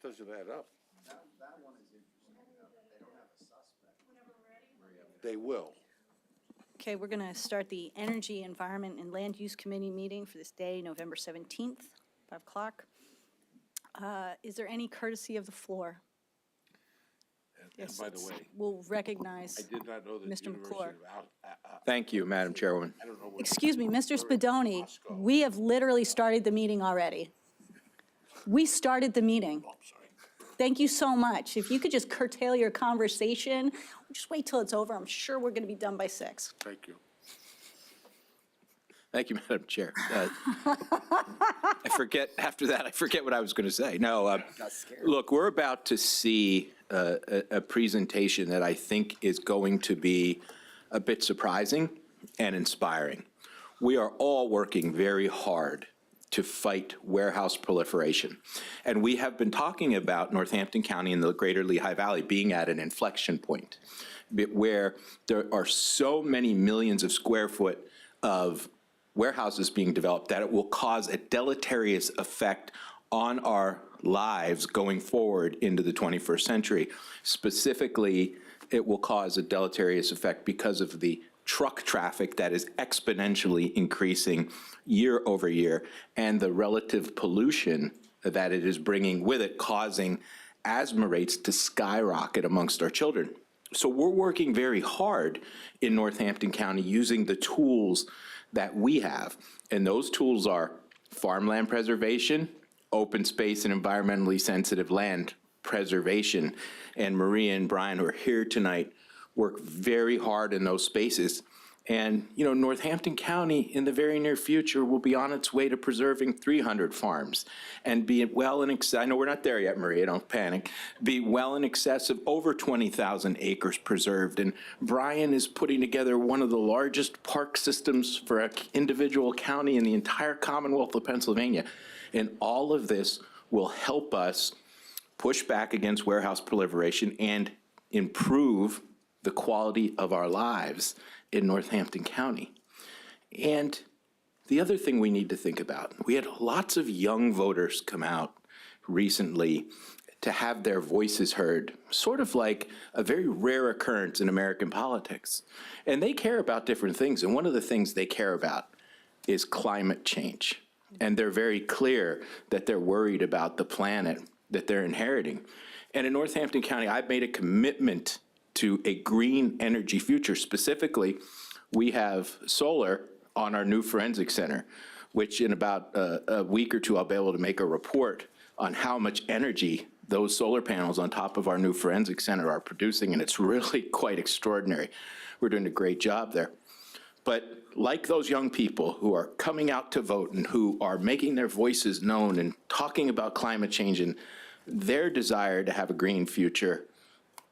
doesn't add up. That one is interesting. They don't have a suspect. They will. Okay, we're going to start the Energy, Environment, and Land Use Committee meeting for this day, November 17th, 5 o'clock. Is there any courtesy of the floor? And by the way, We'll recognize I did not know that Mr. the McClure. University of Thank you, Madam Chairwoman. I don't know what. Excuse me, Mr. Spadoni, we have literally started the meeting already. We started the meeting. Oh, I'm sorry. Thank you so much. If you could just curtail your conversation, just wait till it's over. I'm sure we're going to be done by 6. Thank you. Thank you, Madam Chair. I forget what I was going to say. No, look, we're about to see a presentation that I think is going to be a bit surprising and inspiring. We are all working very hard to fight warehouse proliferation. And we have been talking about Northampton County and the greater Lehigh Valley being at an inflection point where there are so many millions of square foot of warehouses being developed that it will cause a deleterious effect on our lives going forward into the 21st century. Specifically, it will cause a deleterious effect because of the truck traffic that is exponentially increasing year over year and the relative pollution that it is bringing with it, causing asthma rates to skyrocket amongst our children. So we're working very hard in Northampton County using the tools that we have. And those tools are farmland preservation, open space and environmentally sensitive land preservation. And Maria and Brian, who are here tonight, work very hard in those spaces. And, you know, Northampton County in the very near future will be on its way to preserving 300 farms and be well in excess, I know we're not there yet, Maria, don't panic, be well in excess of over 20,000 acres preserved. And Brian is putting together one of the largest park systems for an individual county in the entire Commonwealth of Pennsylvania. And all of this will help us push back against warehouse proliferation and improve the quality of our lives in Northampton County. And the other thing we need to think about, we had lots of young voters come out recently to have their voices heard, sort of like a very rare occurrence in American politics. And they care about different things. And one of the things they care about is climate change. And they're very clear that they're worried about the planet that they're inheriting. And in Northampton County, I've made a commitment to a green energy future. Specifically, we have solar on our new forensic center, which in about a week or two, I'll be able to make a report on how much energy those solar panels on top of our new forensic center are producing, and it's really quite extraordinary. We're doing a great job there. But like those young people who are coming out to vote and who are making their voices known and talking about climate change and their desire to have a green future,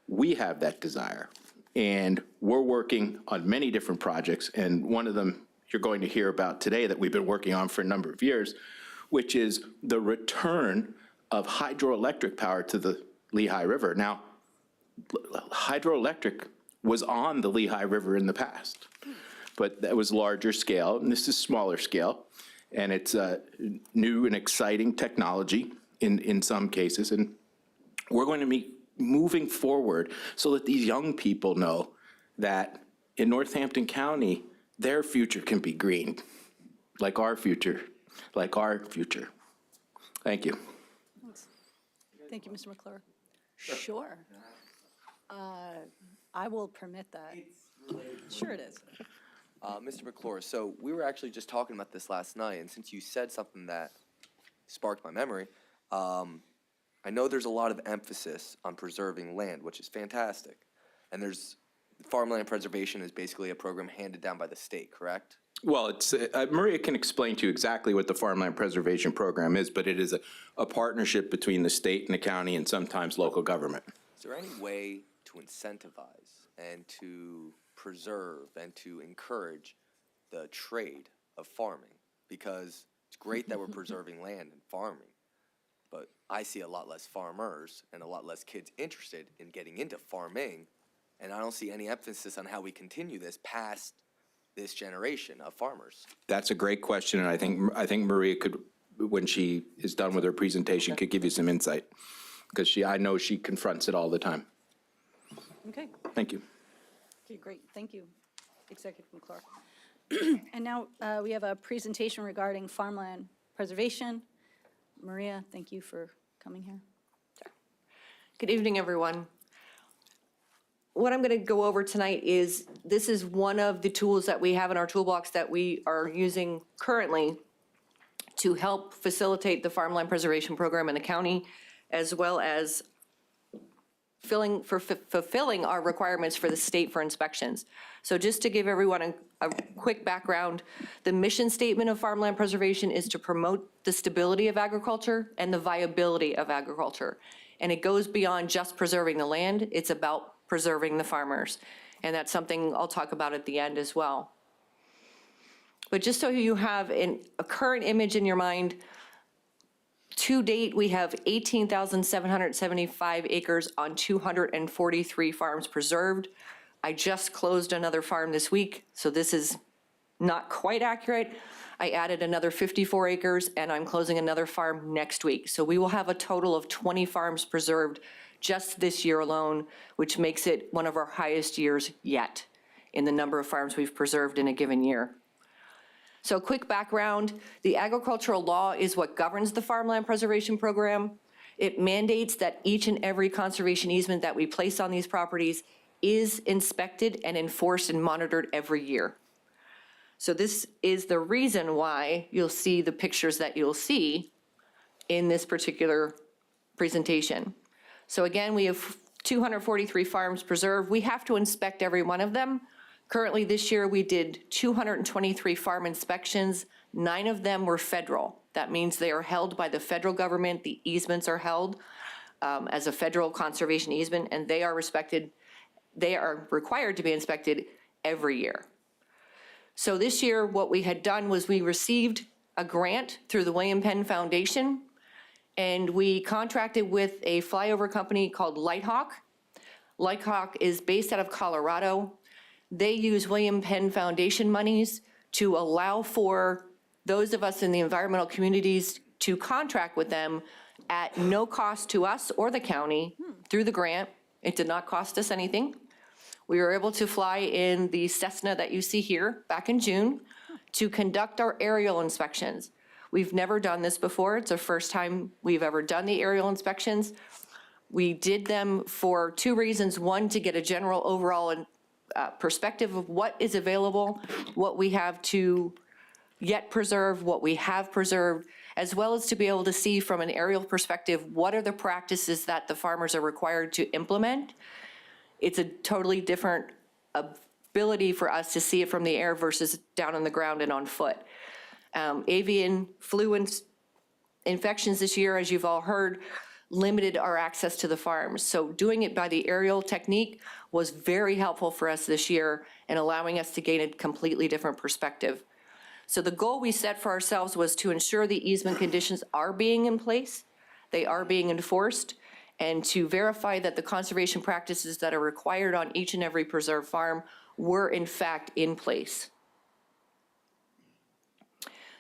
we have that desire, and we're working on many different projects, and one of them you're going to hear about today that we've been working on for a number of years, which is the return of hydroelectric power to the Lehigh River. Now, hydroelectric was on the Lehigh River in the past, but that was larger scale, and this is smaller scale, and it's a new and exciting technology in some cases, and we're going to be moving forward so that these young people know that in Northampton County, their future can be green, like our future, like our future. Thank you. Thank you, Mr. McClure. Sure. I will permit that. Sure it is. Mr. McClure, so we were actually just talking about this last night, and since you said something that sparked my memory, I know there's a lot of emphasis on preserving land, which is fantastic. And there's farmland preservation is basically a program handed down by the state, correct? Well, it's Maria can explain to you exactly what the Farmland Preservation Program is, but it is a partnership between the state and the county and sometimes local government. Is there any way to incentivize and to preserve and to encourage the trade of farming? Because it's great that we're preserving land and farming, but I see a lot less farmers and a lot less kids interested in getting into farming, and I don't see any emphasis on how we continue this past this generation of farmers. That's a great question, and I think Maria could, when she is done with her presentation, could give you some insight. because I know she confronts it all the time. Okay. Thank you. Okay, great. Thank you, Executive Clark. And now we have a presentation regarding farmland preservation. Maria, thank you for coming here. Good evening, everyone. What I'm going to go over tonight is, this is one of the tools that we have in our toolbox that we are using currently to help facilitate the farmland preservation program in the county, as well as fulfilling our requirements for the state for inspections. So just to give everyone a quick background, the mission statement of farmland preservation is to promote the stability of agriculture and the viability of agriculture. And it goes beyond just preserving the land, it's about preserving the farmers. And that's something I'll talk about at the end as well. But just so you have a current image in your mind, to date, we have 18,775 acres on 243 farms preserved. I just closed another farm this week, so this is not quite accurate. I added another 54 acres, and I'm closing another farm next week. So we will have a total of 20 farms preserved just this year alone, which makes it one of our highest years yet in the number of farms we've preserved in a given year. So quick background, the agricultural law is what governs the farmland preservation program. It mandates that each and every conservation easement that we place on these properties is inspected and enforced and monitored every year. So this is the reason why you'll see the pictures that you'll see in this particular presentation. So again, we have 243 farms preserved. We have to inspect every one of them. Currently this year, we did 223 farm inspections. 9 of them were federal. That means they are held by the federal government. The easements are held as a federal conservation easement, and they are respected. They are required to be inspected every year. So this year, what we had done was we received a grant through the William Penn Foundation, and we contracted with a flyover company called Lighthawk. Lighthawk is based out of Colorado. They use William Penn Foundation monies to allow for those of us in the environmental communities to contract with them at no cost to us or the county through the grant. It did not cost us anything. We were able to fly in the Cessna that you see here back in June to conduct our aerial inspections. We've never done this before. It's the first time we've ever done the aerial inspections. We did them for 2 reasons. One, to get a general overall perspective of what is available, what we have to yet preserve, what we have preserved, as well as to be able to see from an aerial perspective, what are the practices that the farmers are required to implement. It's a totally different ability for us to see it from the air versus down on the ground and on foot. Avian flu infections this year, as you've all heard, limited our access to the farms. So doing it by the aerial technique was very helpful for us this year and allowing us to gain a completely different perspective. So the goal we set for ourselves was to ensure the easement conditions are being in place, they are being enforced, and to verify that the conservation practices that are required on each and every preserved farm were in fact in place.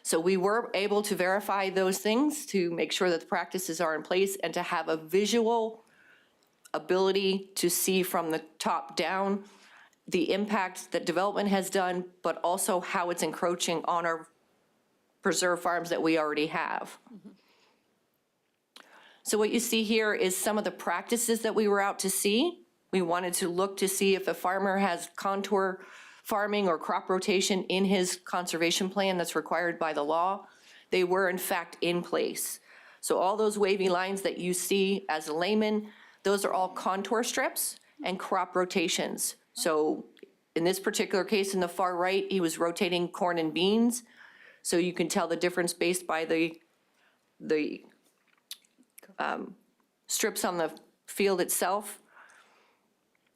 So we were able to verify those things to make sure that the practices are in place and to have a visual ability to see from the top down the impact that development has done, but also how it's encroaching on our preserved farms that we already have. So what you see here is some of the practices that we were out to see. We wanted to look to see if the farmer has contour farming or crop rotation in his conservation plan that's required by the law. They were in fact in place. So all those wavy lines that you see as a layman, those are all contour strips and crop rotations. So in this particular case in the far right, he was rotating corn and beans. So you can tell the difference based by the strips on the field itself.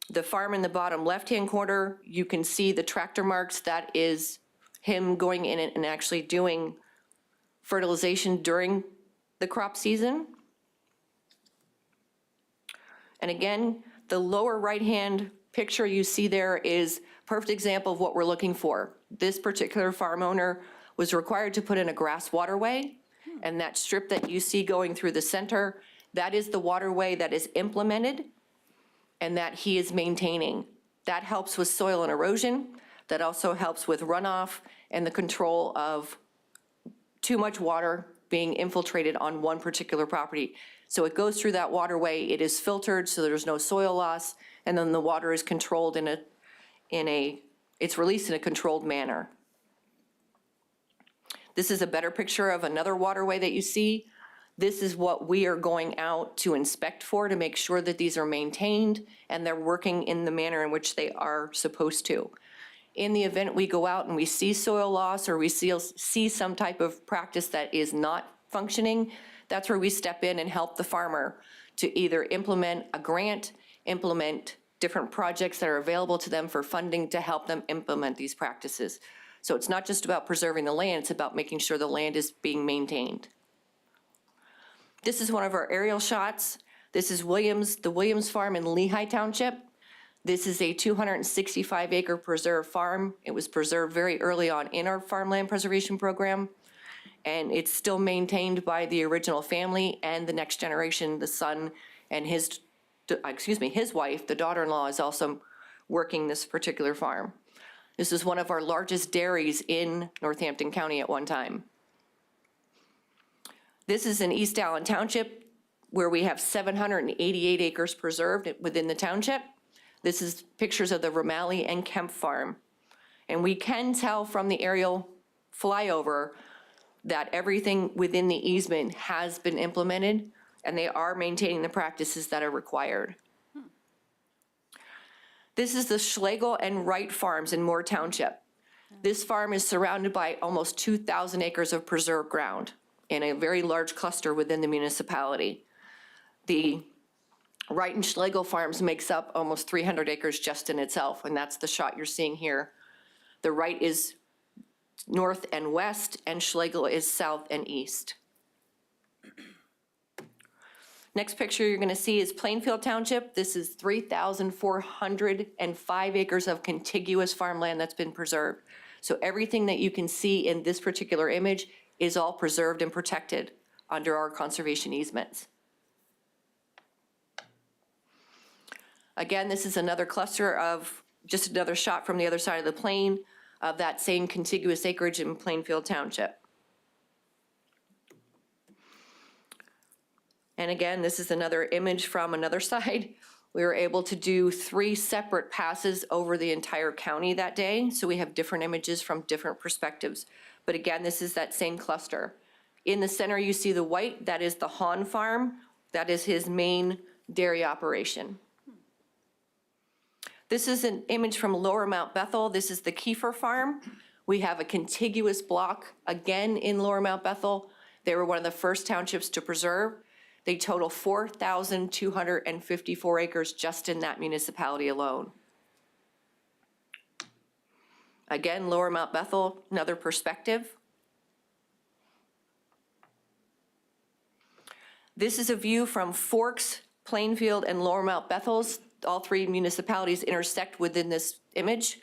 The farm in the bottom left-hand corner, you can see the tractor marks. That is him going in and actually doing fertilization during the crop season. And again, the lower right-hand picture you see there is a perfect example of what we're looking for. This particular farm owner was required to put in a grass waterway, and that strip that you see going through the center, That is the waterway that is implemented and that he is maintaining. That helps with soil and erosion. That also helps with runoff and the control of too much water being infiltrated on one particular property. So it goes through that waterway, it is filtered so there's no soil loss, and then the water is controlled it's released in a controlled manner. This is a better picture of another waterway that you see. This is what we are going out to inspect for to make sure that these are maintained and they're working in the manner in which they are supposed to. In the event we go out and we see soil loss or we see some type of practice that is not functioning, that's where we step in and help the farmer to either implement a grant, implement different projects that are available to them for funding to help them implement these practices. So it's not just about preserving the land, it's about making sure the land is being maintained. This is one of our aerial shots. This is the Williams Farm in Lehigh Township. This is a 265-acre preserved farm. It was preserved very early on in our farmland preservation program, and it's still maintained by the original family and the next generation. The son and his wife, the daughter-in-law, is also working this particular farm. This is one of our largest dairies in Northampton County at one time. This is in East Allen Township, where we have 788 acres preserved within the township. This is pictures of the Romali and Kemp Farm. And we can tell from the aerial flyover that everything within the easement has been implemented and they are maintaining the practices that are required. This is the Schlegel and Wright Farms in Moore Township. This farm is surrounded by almost 2,000 acres of preserved ground in a very large cluster within the municipality. The Wright and Schlegel Farms makes up almost 300 acres just in itself, and that's the shot you're seeing here. The Wright is north and west, and Schlegel is south and east. Next picture you're going to see is Plainfield Township. This is 3,405 acres of contiguous farmland that's been preserved. So everything that you can see in this particular image is all preserved and protected under our conservation easements. Again, this is another cluster of, just another shot from the other side of the plain of that same contiguous acreage in Plainfield Township. And again, this is another image from another side. We were able to do 3 separate passes over the entire county that day, so we have different images from different perspectives. But again, this is that same cluster. In the center, you see the white, that is the Hahn Farm. That is his main dairy operation. This is an image from Lower Mount Bethel. This is the Kiefer Farm. We have a contiguous block, again in Lower Mount Bethel. They were one of the first townships to preserve. They total 4,254 acres just in that municipality alone. Again, Lower Mount Bethel, another perspective. This is a view from Forks, Plainfield, and Lower Mount Bethel's. All 3 municipalities intersect within this image.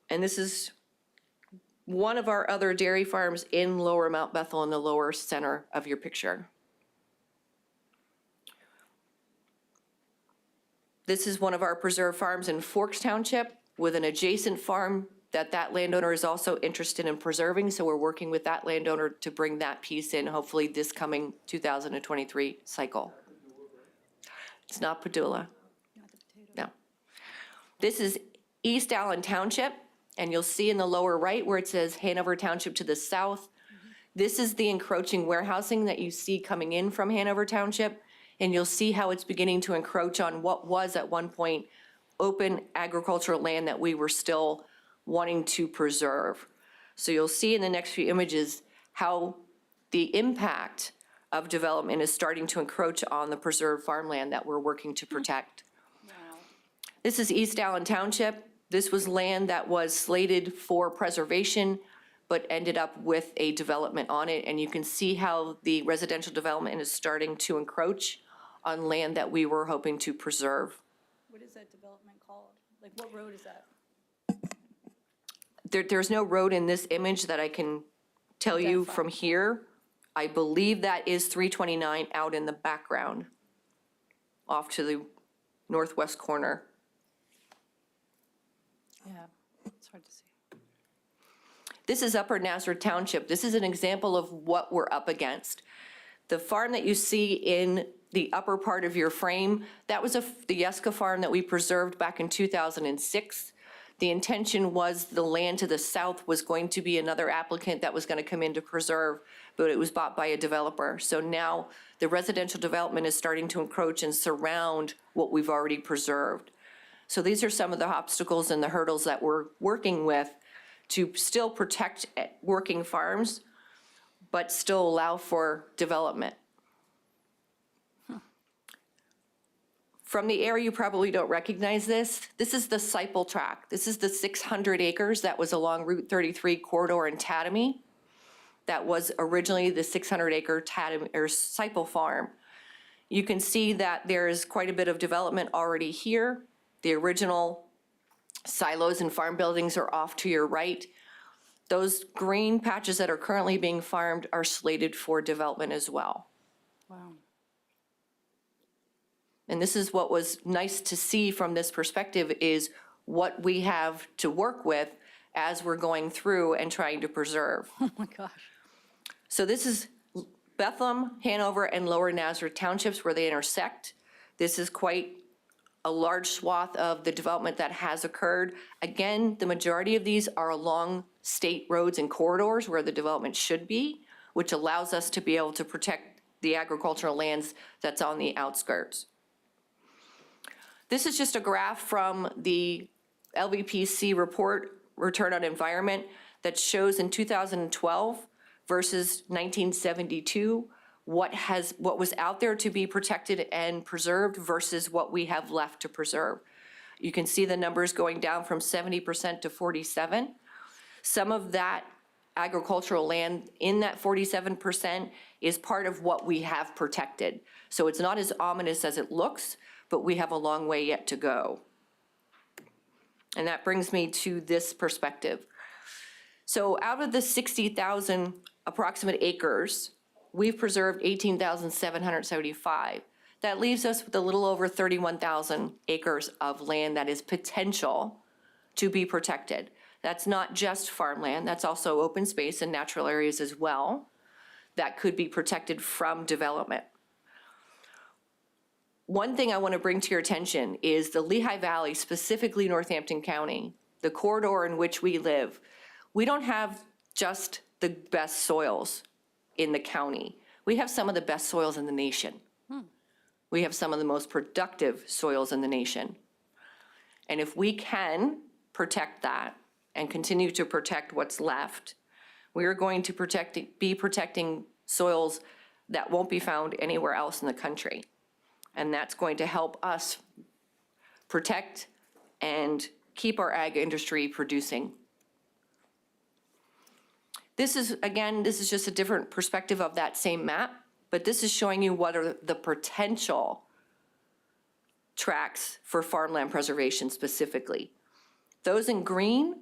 And this is one of our other dairy farms in Lower Mount Bethel in the lower center of your picture. This is one of our preserved farms in Forks Township with an adjacent farm that landowner is also interested in preserving. So we're working with that landowner to bring that piece in, hopefully this coming 2023 cycle. It's not Padula. No. This is East Allen Township. And you'll see in the lower right where it says Hanover Township to the south. This is the encroaching warehousing that you see coming in from Hanover Township. And you'll see how it's beginning to encroach on what was at one point open agricultural land that we were still wanting to preserve. So you'll see in the next few images how the impact of development is starting to encroach on the preserved farmland that we're working to protect. Wow. This is East Allen Township. This was land that was slated for preservation, but ended up with a development on it. And you can see how the residential development is starting to encroach on land that we were hoping to preserve. What is that development called? Like, what road is that? There's no road in this image that I can tell you Identify. from here. I believe that is 329 out in the background, off to the northwest corner. Yeah, it's hard to see. This is Upper Nazareth Township. This is an example of what we're up against. The farm that you see in the upper part of your frame, that was the Yeska farm that we preserved back in 2006. The intention was the land to the south was going to be another applicant that was going to come in to preserve, but it was bought by a developer. So now the residential development is starting to encroach and surround what we've already preserved. So these are some of the obstacles and the hurdles that we're working with to still protect working farms, but still allow for development. From the area, you probably don't recognize this. This is the Sipel tract. This is the 600 acres that was along Route 33 corridor in Tatamy. That was originally the 600-acre Sipel farm. You can see that there is quite a bit of development already here. The original silos and farm buildings are off to your right. Those green patches that are currently being farmed are slated for development as well. Wow. And this is what was nice to see from this perspective is what we have to work with as we're going through and trying to preserve. Oh, my gosh. So this is Bethlehem, Hanover, and Lower Nazareth Townships where they intersect. This is quite a large swath of the development that has occurred. Again, the majority of these are along state roads and corridors where the development should be, which allows us to be able to protect the agricultural lands that's on the outskirts. This is just a graph from the LVPC report, Return on Environment, that shows in 2012 versus 1972, what was out there to be protected and preserved versus what we have left to preserve. You can see the numbers going down from 70% to 47%. Some of that agricultural land in that 47% is part of what we have protected. So it's not as ominous as it looks, but we have a long way yet to go. And that brings me to this perspective. So out of the 60,000 approximate acres, we've preserved 18,775. That leaves us with a little over 31,000 acres of land that is potential to be protected. That's not just farmland, that's also open space and natural areas as well that could be protected from development. One thing I want to bring to your attention is the Lehigh Valley, specifically Northampton County, the corridor in which we live. We don't have just the best soils in the county. We have some of the best soils in the nation. We have some of the most productive soils in the nation. And if we can protect that and continue to protect what's left, we are going to be protecting soils that won't be found anywhere else in the country. And that's going to help us protect and keep our ag industry producing. This is, again, this is just a different perspective of that same map, but this is showing you what are the potential tracks for farmland preservation specifically. Those in green,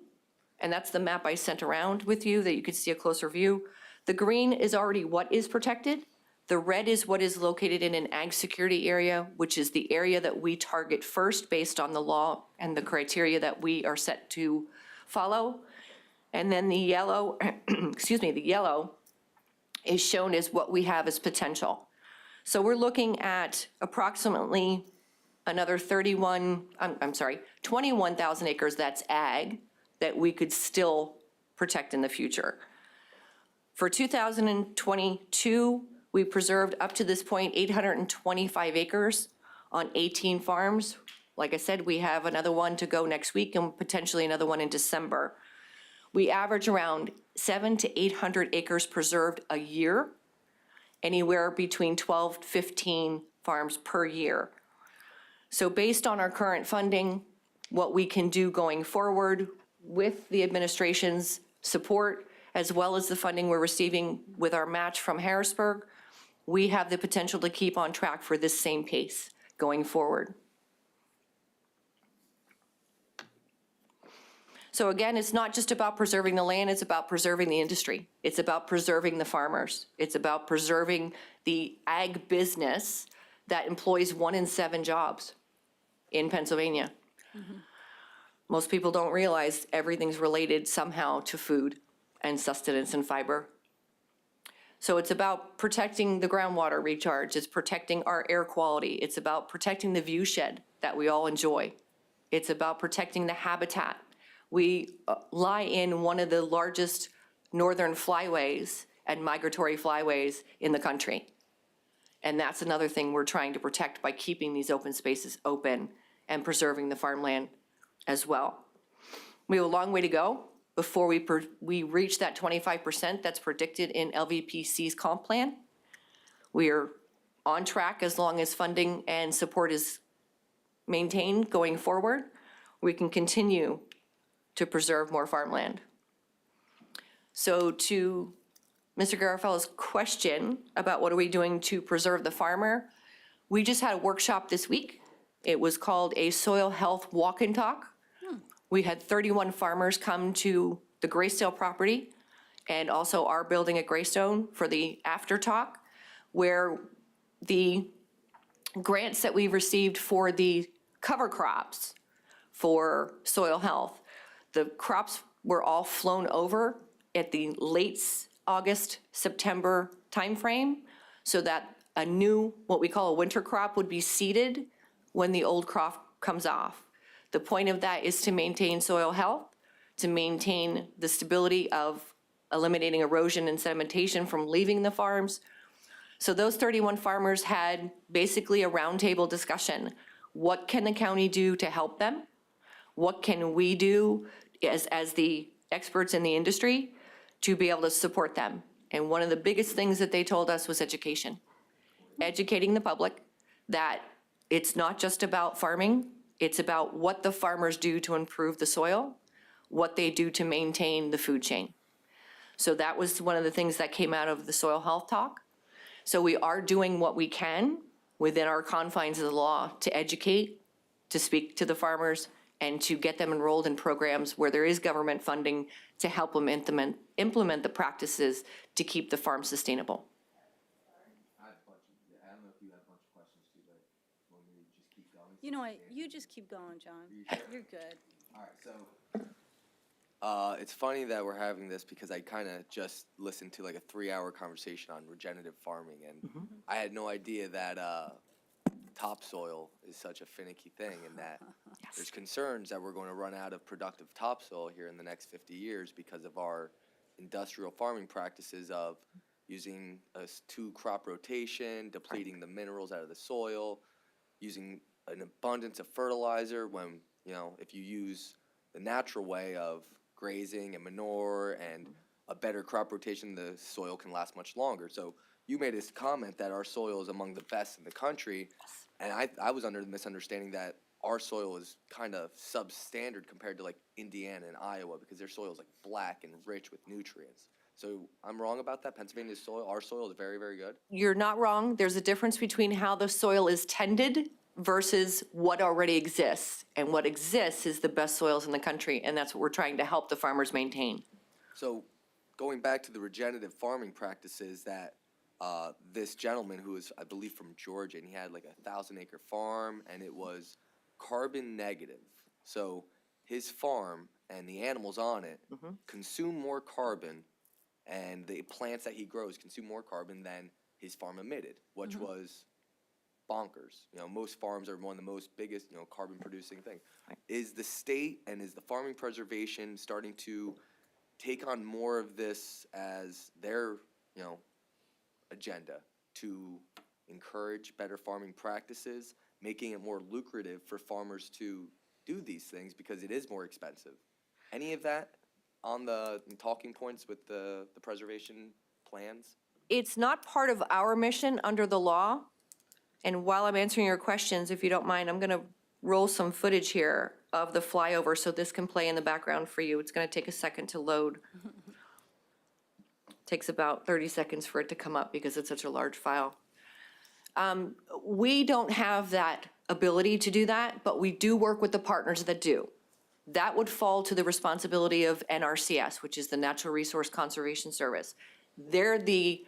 and that's the map I sent around with you that you could see a closer view. The green is already what is protected. The red is what is located in an ag security area, which is the area that we target first based on the law and the criteria that we are set to follow. And then the yellow, excuse me, the yellow is shown as what we have as potential. So we're looking at approximately another 21,000 acres that's ag that we could still protect in the future. For 2022, we preserved up to this point 825 acres on 18 farms. Like I said, we have another one to go next week and potentially another one in December. We average around 700 to 800 acres preserved a year, anywhere between 12 to 15 farms per year. So based on our current funding, what we can do going forward with the administration's support, as well as the funding we're receiving with our match from Harrisburg, we have the potential to keep on track for this same pace going forward. So again, it's not just about preserving the land, it's about preserving the industry. It's about preserving the farmers. It's about preserving the ag business that employs 1 in 7 jobs in Pennsylvania. Most people don't realize everything's related somehow to food and sustenance and fiber. So it's about protecting the groundwater recharge. It's protecting our air quality. It's about protecting the view shed that we all enjoy. It's about protecting the habitat. We lie in one of the largest northern flyways and migratory flyways in the country. And that's another thing we're trying to protect by keeping these open spaces open and preserving the farmland as well. We have a long way to go before we reach that 25% that's predicted in LVPC's comp plan. We are on track as long as funding and support is maintained going forward. We can continue to preserve more farmland. So to Mr. Garafello's question about what are we doing to preserve the farmer, we just had a workshop this week. It was called a soil health walk and talk. We had 31 farmers come to the Greystone property and also our building at Greystone for the after talk, where the grants that we received for the cover crops for soil health, the crops were all flown over at the late August, September timeframe, so that a new, what we call a winter crop, would be seeded when the old crop comes off. The point of that is to maintain soil health, to maintain the stability of eliminating erosion and sedimentation from leaving the farms. So those 31 farmers had basically a roundtable discussion. What can the county do to help them? What can we do as the experts in the industry to be able to support them? And one of the biggest things that they told us was education. Educating the public that it's not just about farming, it's about what the farmers do to improve the soil, what they do to maintain the food chain. So that was one of the things that came out of the soil health talk. So we are doing what we can within our confines of the law to educate, to speak to the farmers, and to get them enrolled in programs where there is government funding to help them implement the practices to keep the farm sustainable. I don't know if you have a bunch of questions too, but want me to just keep going? You know what, you just keep going, John. You're good. All right, so it's funny that we're having this because I kind of just listened to like a 3-hour conversation on regenerative farming, and I had no idea that topsoil is such a finicky thing, and that there's concerns that we're going to run out of productive topsoil here in the next 50 years because of our industrial farming practices of using a 2-crop rotation, depleting the minerals out of the soil, using an abundance of fertilizer when, you know, if you use the natural way of grazing and manure and a better crop rotation, the soil can last much longer. So you made this comment that our soil is among the best in the country, and I was under the misunderstanding that our soil is kind of substandard compared to like Indiana and Iowa because their soil is like black and rich with nutrients. So I'm wrong about that? Pennsylvania's soil, our soil is very, very good? You're not wrong. There's a difference between how the soil is tended versus what already exists. And what exists is the best soils in the country, and that's what we're trying to help the farmers maintain. So going back to the regenerative farming practices that this gentleman who is, I believe, from Georgia, and he had like a 1,000-acre farm, and it was carbon negative. So his farm and the animals on it consume more carbon, and the plants that he grows consume more carbon than his farm emitted, which was bonkers. You know, most farms are one of the most biggest, you know, carbon producing thing. Right. Is the state and is the farming preservation starting to take on more of this as their, you know, agenda to encourage better farming practices, making it more lucrative for farmers to do these things because it is more expensive? Any of that on the talking points with the preservation plans? It's not part of our mission under the law. And while I'm answering your questions, if you don't mind, I'm going to roll some footage here of the flyover so this can play in the background for you. It's going to take a second to load. Takes about 30 seconds for it to come up because it's such a large file. We don't have that ability to do that, but we do work with the partners that do. That would fall to the responsibility of NRCS, which is the Natural Resource Conservation Service. They're the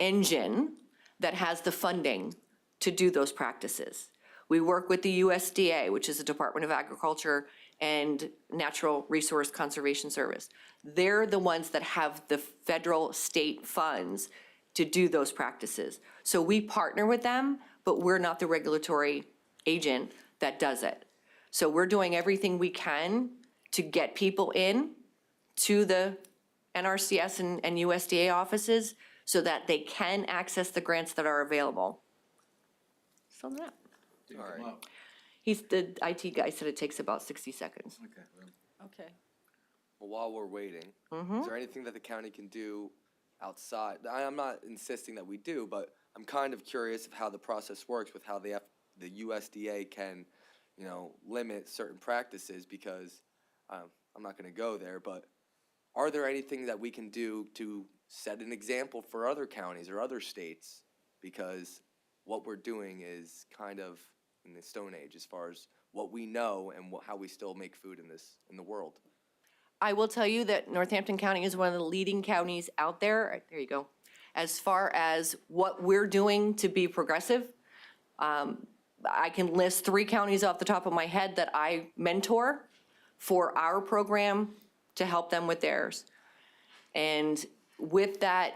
engine that has the funding to do those practices. We work with the USDA, which is the Department of Agriculture and Natural Resource Conservation Service. They're the ones that have the federal, state funds to do those practices. So we partner with them, but we're not the regulatory agent that does it. So we're doing everything we can to get people in to the NRCS and USDA offices so that they can access the grants that are available. So that, All right. the IT guy said it takes about 60 seconds. Okay. Well, while we're waiting, is there anything that the county can do outside? I'm not insisting that we do, but I'm kind of curious of how the process works with how the USDA can, limit certain practices, because I'm not going to go there, but are there anything that we can do to set an example for other counties or other states? Because what we're doing is kind of in the Stone Age as far as what we know and how we still make food in the world. I will tell you that Northampton County is one of the leading counties out there. There you go. As far as what we're doing to be progressive, I can list 3 counties off the top of my head that I mentor for our program to help them with theirs. And with that,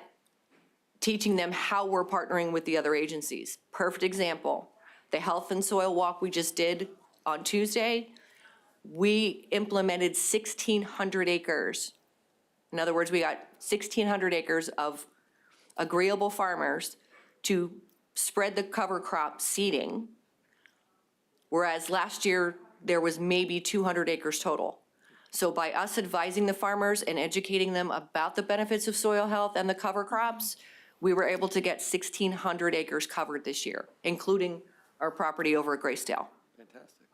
teaching them how we're partnering with the other agencies. Perfect example, the Health and Soil Walk we just did on Tuesday, we implemented 1,600 acres. In other words, we got 1,600 acres of agreeable farmers to spread the cover crop seeding, whereas last year there was maybe 200 acres total. So by us advising the farmers and educating them about the benefits of soil health and the cover crops, we were able to get 1,600 acres covered this year, including our property over at Graysdale. Fantastic.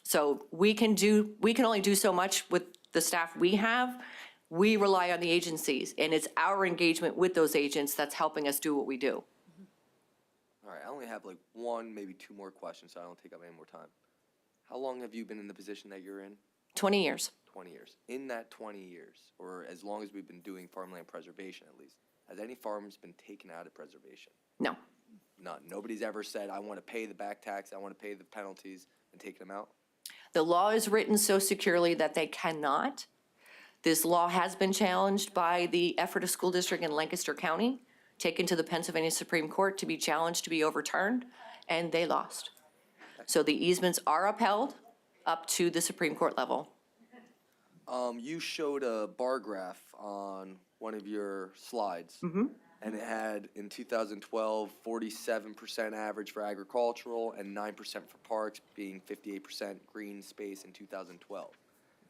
So we can only do so much with the staff we have. We rely on the agencies, and it's our engagement with those agents that's helping us do what we do. All right, I only have like 1, maybe 2 more questions, so I don't take up any more time. How long have you been in the position that you're in? 20 years. 20 years. In that 20 years, or as long as we've been doing farmland preservation at least, has any farms been taken out of preservation? No. None. Nobody's ever said, I want to pay the back tax, I want to pay the penalties, and taken them out? The law is written so securely that they cannot. This law has been challenged by the Ephrata School District in Lancaster County, taken to the Pennsylvania Supreme Court to be challenged to be overturned, and they lost. So the easements are upheld up to the Supreme Court level. You showed a bar graph on one of your slides. And it had, in 2012, 47% average for agricultural and 9% for parks, being 58% green space in 2012.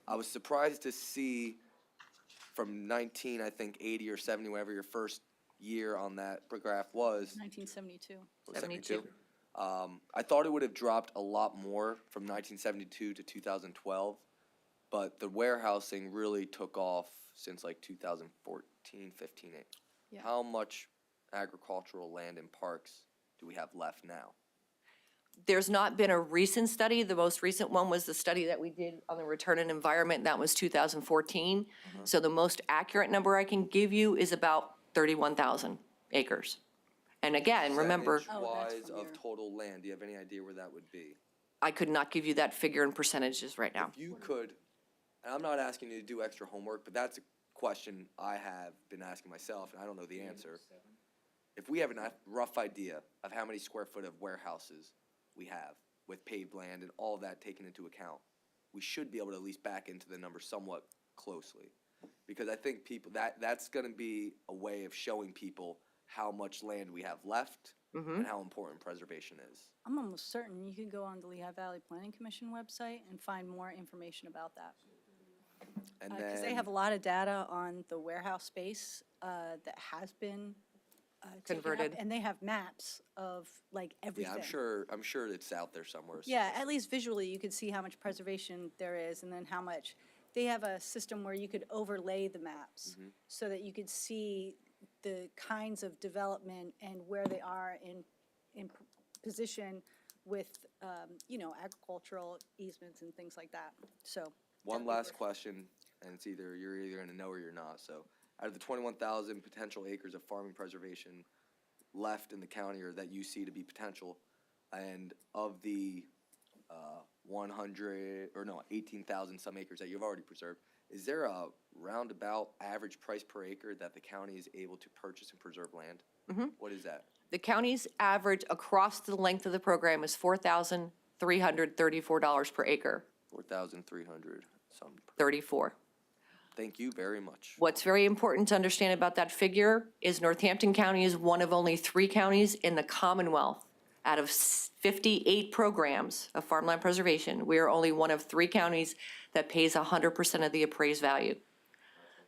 I was surprised to see from 80 or 70, whatever your first year on that graph was. 1972. 72. I thought it would have dropped a lot more from 1972 to 2012, but the warehousing really took off since like 2014, 15. Yeah. How much agricultural land and parks do we have left now? There's not been a recent study. The most recent one was the study that we did on the return and environment. That was 2014. So the most accurate number I can give you is about 31,000 acres. And again, remember, Percentage-wise from of your- total land, do you have any idea where that would be? I could not give you that figure in percentages right now. If you could, and I'm not asking you to do extra homework, but that's a question I have been asking myself, and I don't know the answer. If we have a rough idea of how many square foot of warehouses we have with paved land and all that taken into account, we should be able to at least back into the number somewhat closely. Because I think that's gonna be a way of showing people how much land we have left and how important preservation is. I'm almost certain you could go on the Lehigh Valley Planning Commission website and find more information about that. And Because they then- have a lot of data on the warehouse space that has been taken up, Converted. and they have maps of like everything. Yeah, I'm sure it's out there somewhere. Yeah, at least visually, you could see how much preservation there is, and then how much. They have a system where you could overlay the maps so that you could see the kinds of development and where they are in position with, agricultural easements and things like that. So One last question, and it's you're either gonna know or you're not, so. Out of the 21,000 potential acres of farming preservation left in the county or that you see to be potential, and of the 18,000 some acres that you've already preserved, is there a roundabout average price per acre that the county is able to purchase and preserve land? What is that? The county's average across the length of the program is $4,334 per acre, 4,300 some. 34. Thank you very much. What's very important to understand about that figure is Northampton County is one of only 3 counties in the Commonwealth. Out of 58 programs of farmland preservation, we are only one of 3 counties that pays 100% of the appraised value.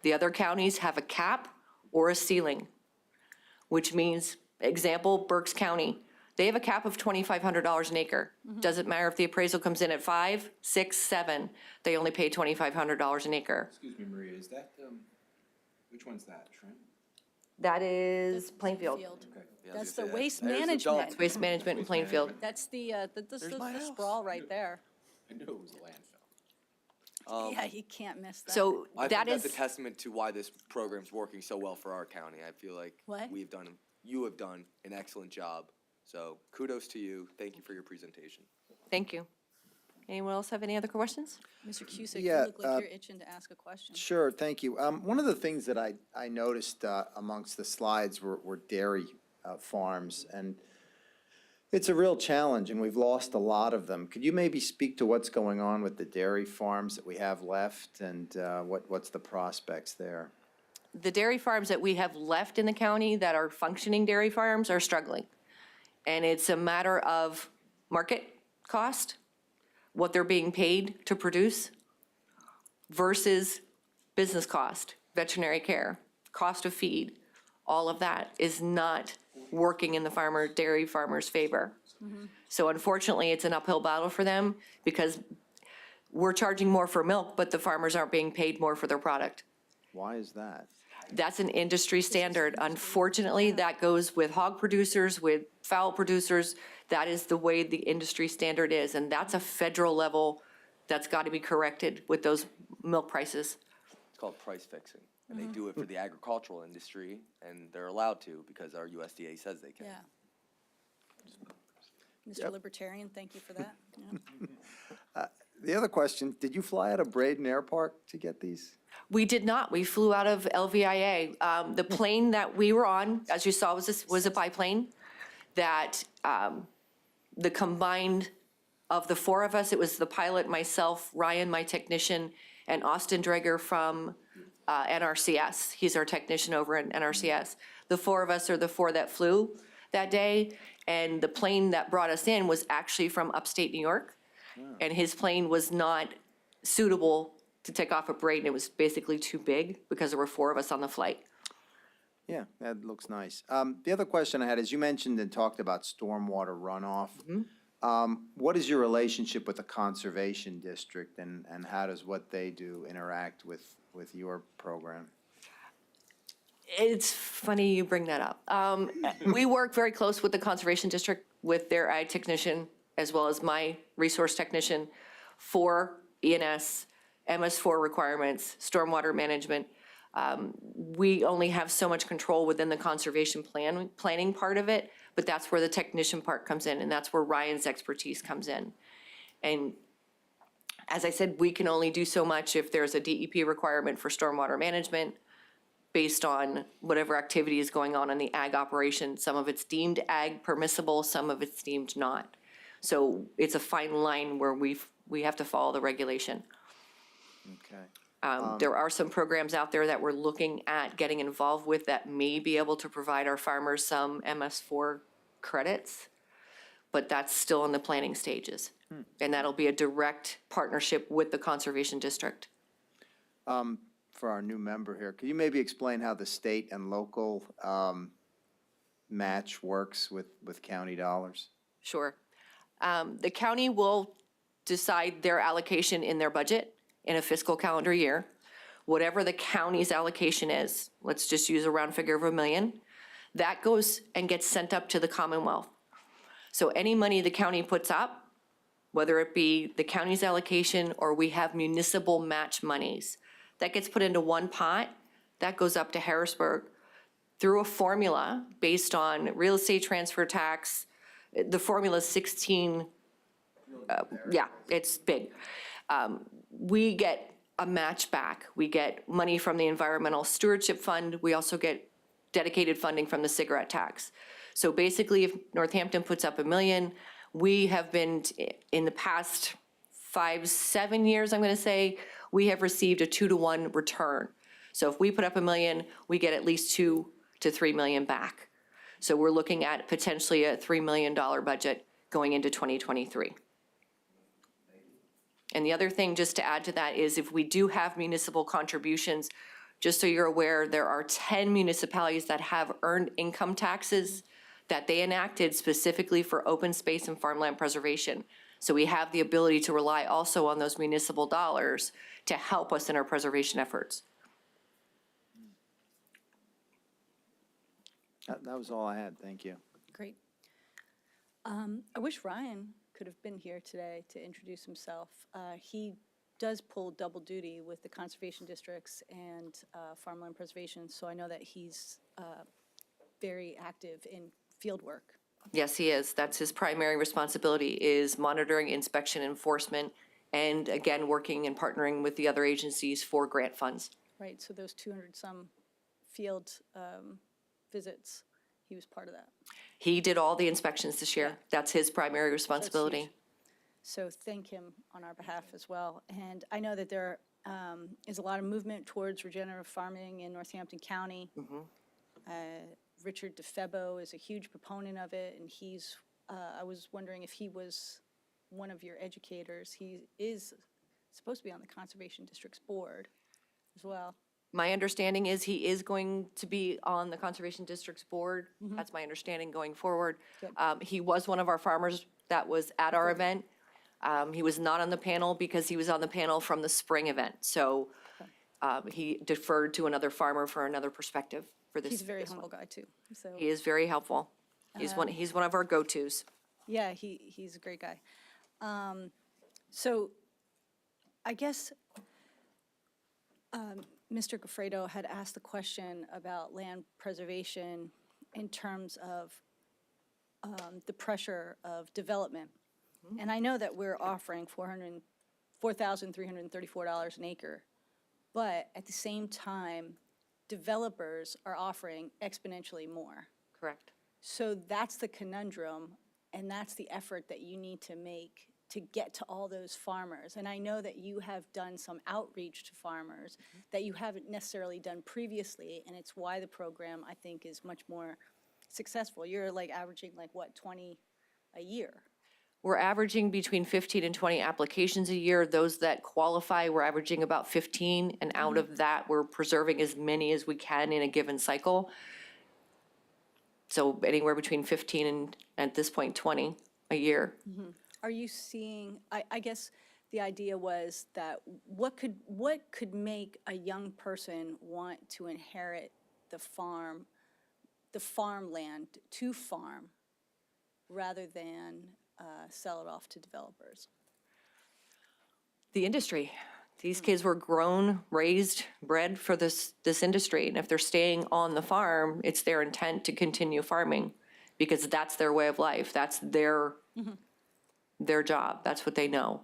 The other counties have a cap or a ceiling, which means, example, Berks County, they have a cap of $2,500 an acre. Doesn't matter if the appraisal comes in at 5, 6, 7, they only pay $2,500 an acre. Excuse me, Maria, is that, which one's that, Trent? That is Plainfield. Yeah, I was That's gonna the say waste there's the management. adult. Waste management in Plainfield. That's the my house. sprawl right there. I knew it was a landfill. Yeah, you can't miss that. So I that think that's is, a testament to why this program's working so well for our county. I feel like What? you have done an excellent job. So kudos to you. Thank you for your presentation. thank you. Anyone else have any other questions? Mr. Cusick, Yeah, you look like you're itching to ask a question. Sure, thank you. One of the things that I noticed amongst the slides were dairy farms, and it's a real challenge, and we've lost a lot of them. Could you maybe speak to what's going on with the dairy farms that we have left, and what's the prospects there? The dairy farms that we have left in the county that are functioning dairy farms are struggling. And it's a matter of market cost, what they're being paid to produce versus business cost, veterinary care, cost of feed. All of that is not working in the dairy farmer's favor. So unfortunately, it's an uphill battle for them because we're charging more for milk, but the farmers aren't being paid more for their product. Why is that? That's an industry standard. Unfortunately, that goes with hog producers, with fowl producers. That is the way the industry standard is, and that's a federal level that's got to be corrected with those milk prices. It's called price fixing. And they do it for the agricultural industry, and they're allowed to because our USDA says they can. Yeah. Mr. Libertarian, thank you for that. Yeah. The other question, did you fly out of Braden Air Park to get these? We did not. We flew out of LVIA. The plane that we were on, as you saw, was a biplane that the combined of the 4 of us, it was the pilot, myself, Ryan, my technician, and Austin Dreger from NRCS. He's our technician over at NRCS. The 4 of us are the 4 that flew that day, and the plane that brought us in was actually from upstate New York. And his plane was not suitable to take off at Braden. It was basically too big because there were 4 of us on the flight. Yeah, that looks nice. The other question I had is, you mentioned and talked about stormwater runoff. What is your relationship with the Conservation District, and how does what they do interact with your program? It's funny you bring that up. We work very close with the Conservation District, with their ag technician, as well as my resource technician for ENS, MS4 requirements, stormwater management. We only have so much control within the conservation planning part of it, but that's where the technician part comes in, and that's where Ryan's expertise comes in. And as I said, we can only do so much if there's a DEP requirement for stormwater management based on whatever activity is going on in the ag operation. Some of it's deemed ag permissible, some of it's deemed not. So it's a fine line where we have to follow the regulation. Okay. There are some programs out there that we're looking at getting involved with that may be able to provide our farmers some MS4 credits, but that's still in the planning stages. And that'll be a direct partnership with the Conservation District. For our new member here, could you maybe explain how the state and local match works with county dollars? Sure. The county will decide their allocation in their budget in a fiscal calendar year. Whatever the county's allocation is, let's just use a round figure of $1 million, that goes and gets sent up to the Commonwealth. So any money the county puts up, whether it be the county's allocation or we have municipal match monies. That gets put into one pot, that goes up to Harrisburg through a formula based on real estate transfer tax. The formula is 16, yeah, it's big. We get a match back. We get money from the Environmental Stewardship Fund. We also get dedicated funding from the cigarette tax. So basically, if Northampton puts up $1 million, we have been, in the past 5-7 years, I'm going to say, we have received a 2-to-1 return. So if we put up $1 million, we get at least $2 to $3 million back. So we're looking at potentially a $3 million budget going into 2023. And the other thing, just to add to that, is if we do have municipal contributions, just so you're aware, there are 10 municipalities that have earned income taxes that they enacted specifically for open space and farmland preservation. So we have the ability to rely also on those municipal dollars to help us in our preservation efforts. That was all I had, thank you. Great. I wish Ryan could have been here today to introduce himself. He does pull double duty with the conservation districts and farmland preservation, so I know that he's very active in field work. Yes, he is. That's his primary responsibility, is monitoring, inspection, enforcement, and again, working and partnering with the other agencies for grant funds. Right, so those 200-some field visits, he was part of that. He did all the inspections this year. That's his primary responsibility. huge. So thank him on our behalf as well. And I know that there is a lot of movement towards regenerative farming in Northampton County. Richard DeFebo is a huge proponent of it, and he's, I was wondering if he was one of your educators. He is supposed to be on the Conservation District's board as well. My understanding is he is going to be on the Conservation District's board. That's my understanding going forward. Good. He was one of our farmers that was at our event. He was not on the panel because he was on the panel from the spring event. So he deferred to another farmer for another perspective for this. He's a very this humble one. guy, too. So, He is very helpful. He's one of our go-tos. yeah, he's a great guy. So I guess Mr. Goffredo had asked the question about land preservation in terms of the pressure of development. And I know that we're offering $4,334 an acre, but at the same time, developers are offering exponentially more. Correct. So that's the conundrum, and that's the effort that you need to make to get to all those farmers. And I know that you have done some outreach to farmers that you haven't necessarily done previously, and it's why the program, I think, is much more successful. You're like averaging like, what, 20 a year? We're averaging between 15 and 20 applications a year. Those that qualify, we're averaging about 15, and out of that, we're preserving as many as we can in a given cycle. So anywhere between 15 and, at this point, 20 a year. Are you seeing, I guess the idea was that what could make a young person want to inherit the farmland to farm, rather than sell it off to developers? The industry. These kids were grown, raised, bred for this industry. And if they're staying on the farm, it's their intent to continue farming because that's their way of life. That's their job. That's what they know.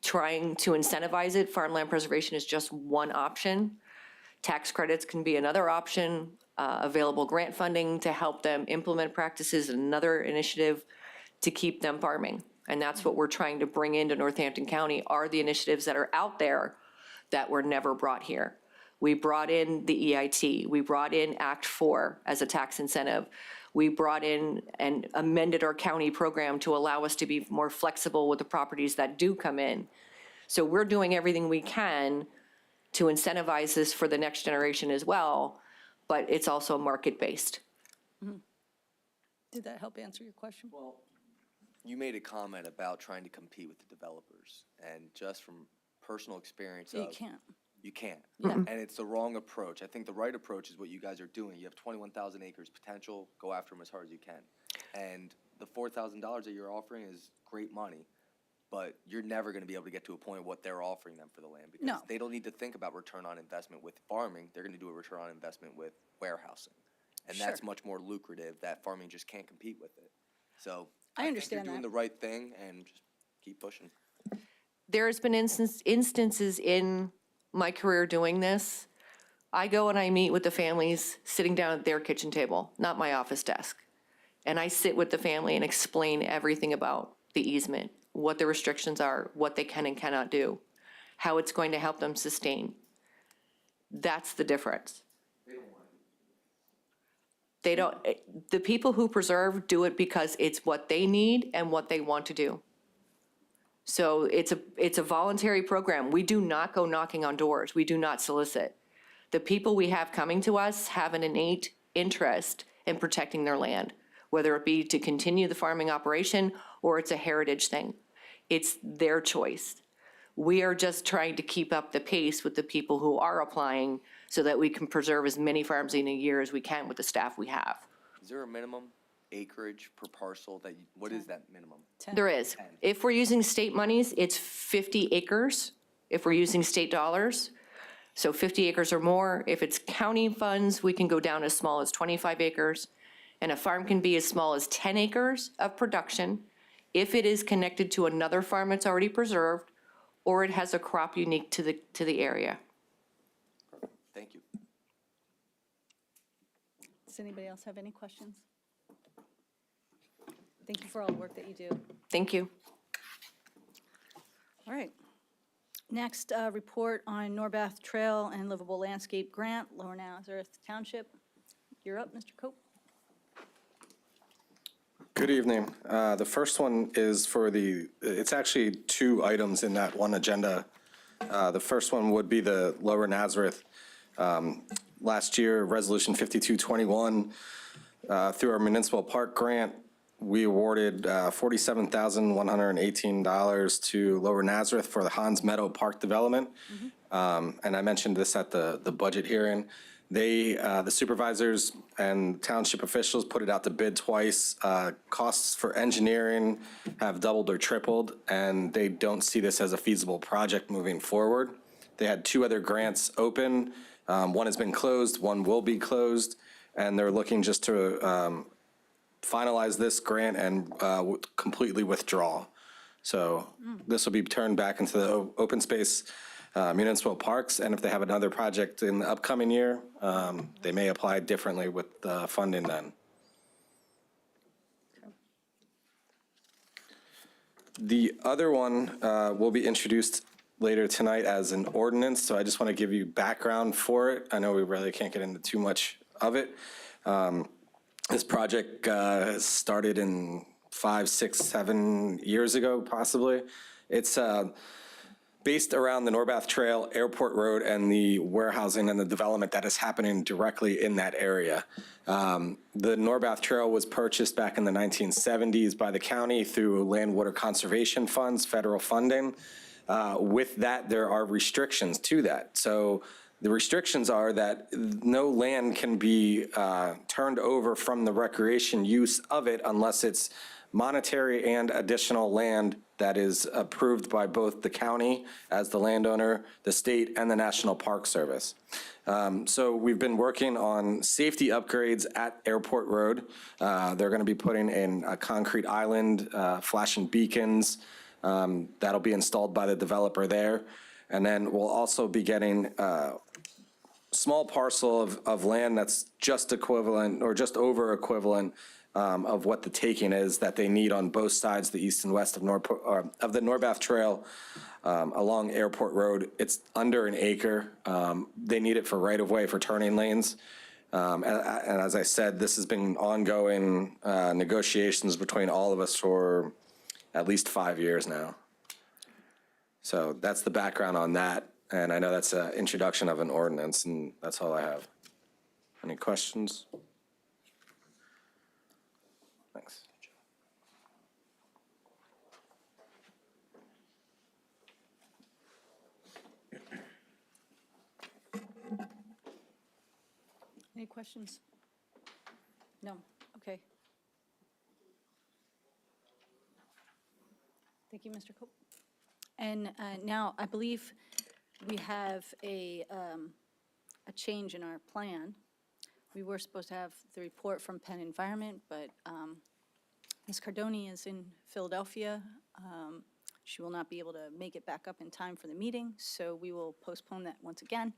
Trying to incentivize it, farmland preservation is just one option. Tax credits can be another option. Available grant funding to help them implement practices, another initiative to keep them farming. And that's what we're trying to bring into Northampton County, are the initiatives that are out there that were never brought here. We brought in the EIT. We brought in Act 4 as a tax incentive. We brought in and amended our county program to allow us to be more flexible with the properties that do come in. So we're doing everything we can to incentivize this for the next generation as well, but it's also market-based. Did that help answer your question? Well, you made a comment about trying to compete with the developers, and just from personal experience You of. can't. You can't. Yeah. And it's the wrong approach. I think the right approach is what you guys are doing. You have 21,000 acres potential, go after them as hard as you can. And the $4,000 that you're offering is great money, but you're never gonna be able to get to a point of what they're offering them for the land. No. Because they don't need to think about return on investment with farming, they're gonna do a return on investment with warehousing. And that's Sure. much more lucrative, that farming just can't compete with it. So. I think understand you're doing that. the right thing and just keep pushing. There's been instances in my career doing this. I go and I meet with the families sitting down at their kitchen table, not my office desk. And I sit with the family and explain everything about the easement, what the restrictions are, what they can and cannot do, how it's going to help them sustain. That's the difference. They don't, the people who preserve do it because it's what they need and what they want to do. So it's a voluntary program. We do not go knocking on doors. We do not solicit. The people we have coming to us have an innate interest in protecting their land, whether it be to continue the farming operation or it's a heritage thing. It's their choice. We are just trying to keep up the pace with the people who are applying so that we can preserve as many farms in a year as we can with the staff we have. Is there a minimum acreage per parcel that, what is that minimum? There is. If we're using state monies, it's 50 acres if we're using state dollars. So 50 acres or more. If it's county funds, we can go down as small as 25 acres. And a farm can be as small as 10 acres of production if it is connected to another farm that's already preserved or it has a crop unique to the area. Thank you. Does anybody else have any questions? Thank you for all the work that you do. Thank you. All right. Next, report on Norbath Trail and Livable Landscape Grant, Lower Nazareth Township. You're up, Mr. Cope. Good evening. The first one is for it's actually two items in that one agenda. The first one would be the Lower Nazareth. Last year, Resolution 5221, through our municipal park grant, we awarded $47,118 to Lower Nazareth for the Hans Meadow Park development. And I mentioned this at the budget hearing. The supervisors and township officials put it out to bid twice. Costs for engineering have doubled or tripled, and they don't see this as a feasible project moving forward. They had two other grants open. One has been closed, one will be closed, and they're looking just to finalize this grant and completely withdraw. So this will be turned back into the open space municipal parks, and if they have another project in the upcoming year, they may apply differently with the funding then. The other one will be introduced later tonight as an ordinance, so I just want to give you background for it. I know we really can't get into too much of it. This project started in 5, 6, 7 years ago, possibly. It's based around the Norbath Trail, Airport Road, and the warehousing and the development that is happening directly in that area. The Norbath Trail was purchased back in the 1970s by the county through Land Water Conservation Funds, federal funding. With that, there are restrictions to that. So the restrictions are that no land can be turned over from the recreation use of it unless it's monetary and additional land that is approved by both the county as the landowner, the state, and the National Park Service. So we've been working on safety upgrades at Airport Road. They're going to be putting in a concrete island, flashing beacons. That'll be installed by the developer there. And then we'll also be getting small parcel of land that's just equivalent or just over equivalent of what the taking is that they need on both sides, the east and west of the Norbath Trail along Airport Road. It's under an acre. They need it for right-of-way for turning lanes. And as I said, this has been ongoing negotiations between all of us for at least 5 years now. So that's the background on that. And I know that's an introduction of an ordinance, and that's all I have. Any questions? Thanks. Any questions? No, okay. Thank you, Mr. Cope. And now, I believe we have a change in our plan. We were supposed to have the report from Penn Environment, but Ms. Cardoni is in Philadelphia. She will not be able to make it back up in time for the meeting, so we will postpone that once again.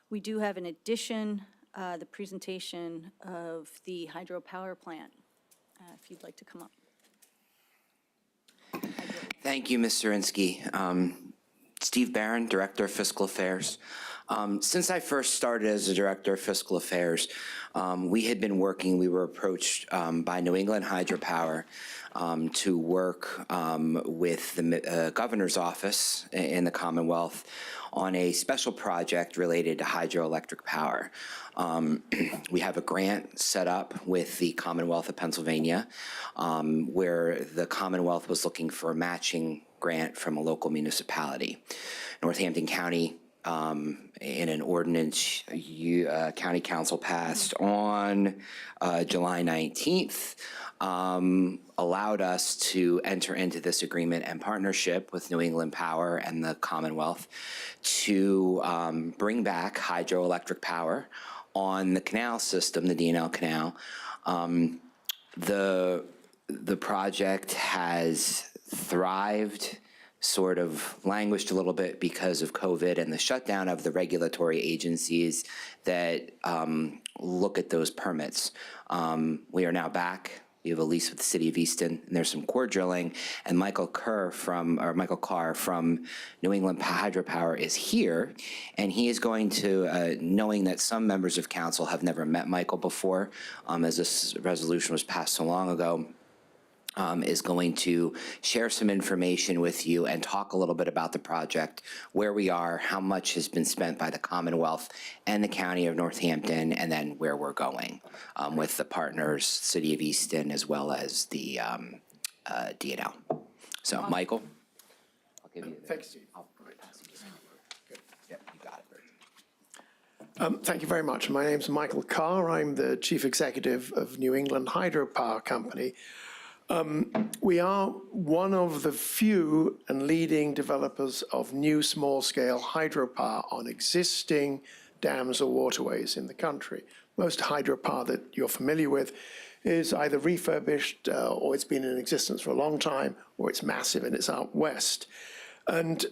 We do have in addition the presentation of the hydropower plant, if you'd like to come up. Thank you, Ms. Zirinsky. Steve Barron, Director of Fiscal Affairs. Since I first started as the Director of Fiscal Affairs, we were approached by New England Hydropower to work with the Governor's Office in the Commonwealth on a special project related to hydroelectric power. We have a grant set up with the Commonwealth of Pennsylvania where the Commonwealth was looking for a matching grant from a local municipality. Northampton County, in an ordinance County Council passed on July 19th, allowed us to enter into this agreement and partnership with New England Power and the Commonwealth to bring back hydroelectric power on the canal system, the D&L Canal. The project has thrived, sort of languished a little bit because of COVID and the shutdown of the regulatory agencies that look at those permits. We are now back. We have a lease with the City of Easton, and there's some core drilling. And Michael Carr from New England Hydropower is here, and he is going to, knowing that some members of council have never met Michael before, as this resolution was passed so long ago, is going to share some information with you and talk a little bit about the project, where we are, how much has been spent by the Commonwealth and the County of Northampton, and then where we're going with the partners, City of Easton, as well as the D&L. So, Michael, I'll give you. Thanks, Steve. Yep, you got it. Thank you very much. My name's Michael Carr. I'm the Chief Executive of New England Hydropower Company. We are one of the few and leading developers of new small-scale hydropower on existing dams or waterways in the country. Most hydropower that you're familiar with is either refurbished or it's been in existence for a long time, or it's massive and it's out west. And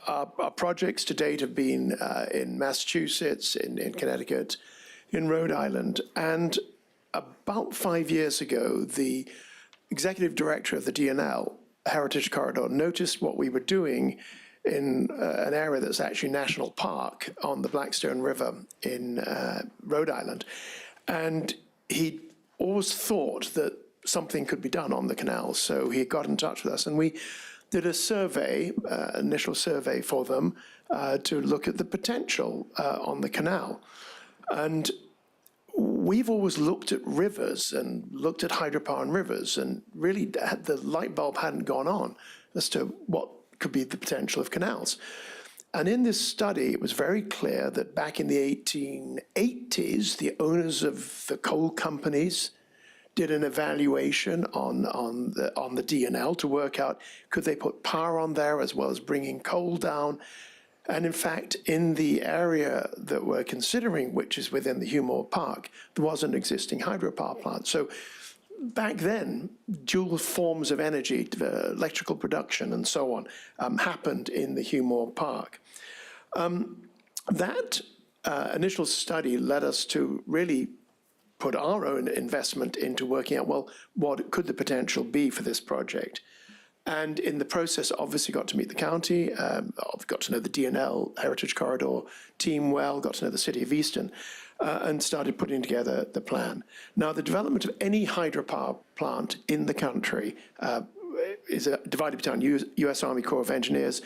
our projects to date have been in Massachusetts, in Connecticut, in Rhode Island, and about 5 years ago, the executive director of the D&L Heritage Corridor noticed what we were doing in an area that's actually National Park on the Blackstone River in Rhode Island. And he always thought that something could be done on the canal. So he got in touch with us, and we did a survey, initial survey for them to look at the potential on the canal. And we've always looked at rivers and looked at hydropower in rivers, and really the light bulb hadn't gone on as to what could be the potential of canals. And in this study, it was very clear that back in the 1880s, the owners of the coal companies did an evaluation on the D&L to work out, could they put power on there as well as bringing coal down? And in fact, in the area that we're considering, which is within the Hugh Park, there was an existing hydropower plant. So back then, dual forms of energy, electrical production and so on, happened in the Hugh Park. That initial study led us to really put our own investment into working out, well, what could the potential be for this project? And in the process, obviously got to meet the county, got to know the D&L Heritage Corridor team well, got to know the City of Easton, and started putting together the plan. Now, the development of any hydropower plant in the country is divided between U.S. Army Corps of Engineers,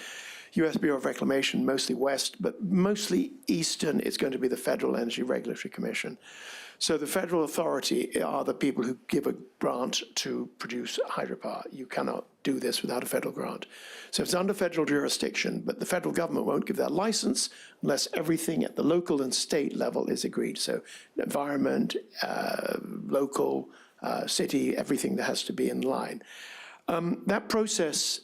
U.S. Bureau of Reclamation, mostly west, but mostly eastern, it's going to be the Federal Energy Regulatory Commission. So the federal authority are the people who give a grant to produce hydropower. You cannot do this without a federal grant. So it's under federal jurisdiction, but the federal government won't give that license unless everything at the local and state level is agreed. So environment, local, city, everything that has to be in line. That process,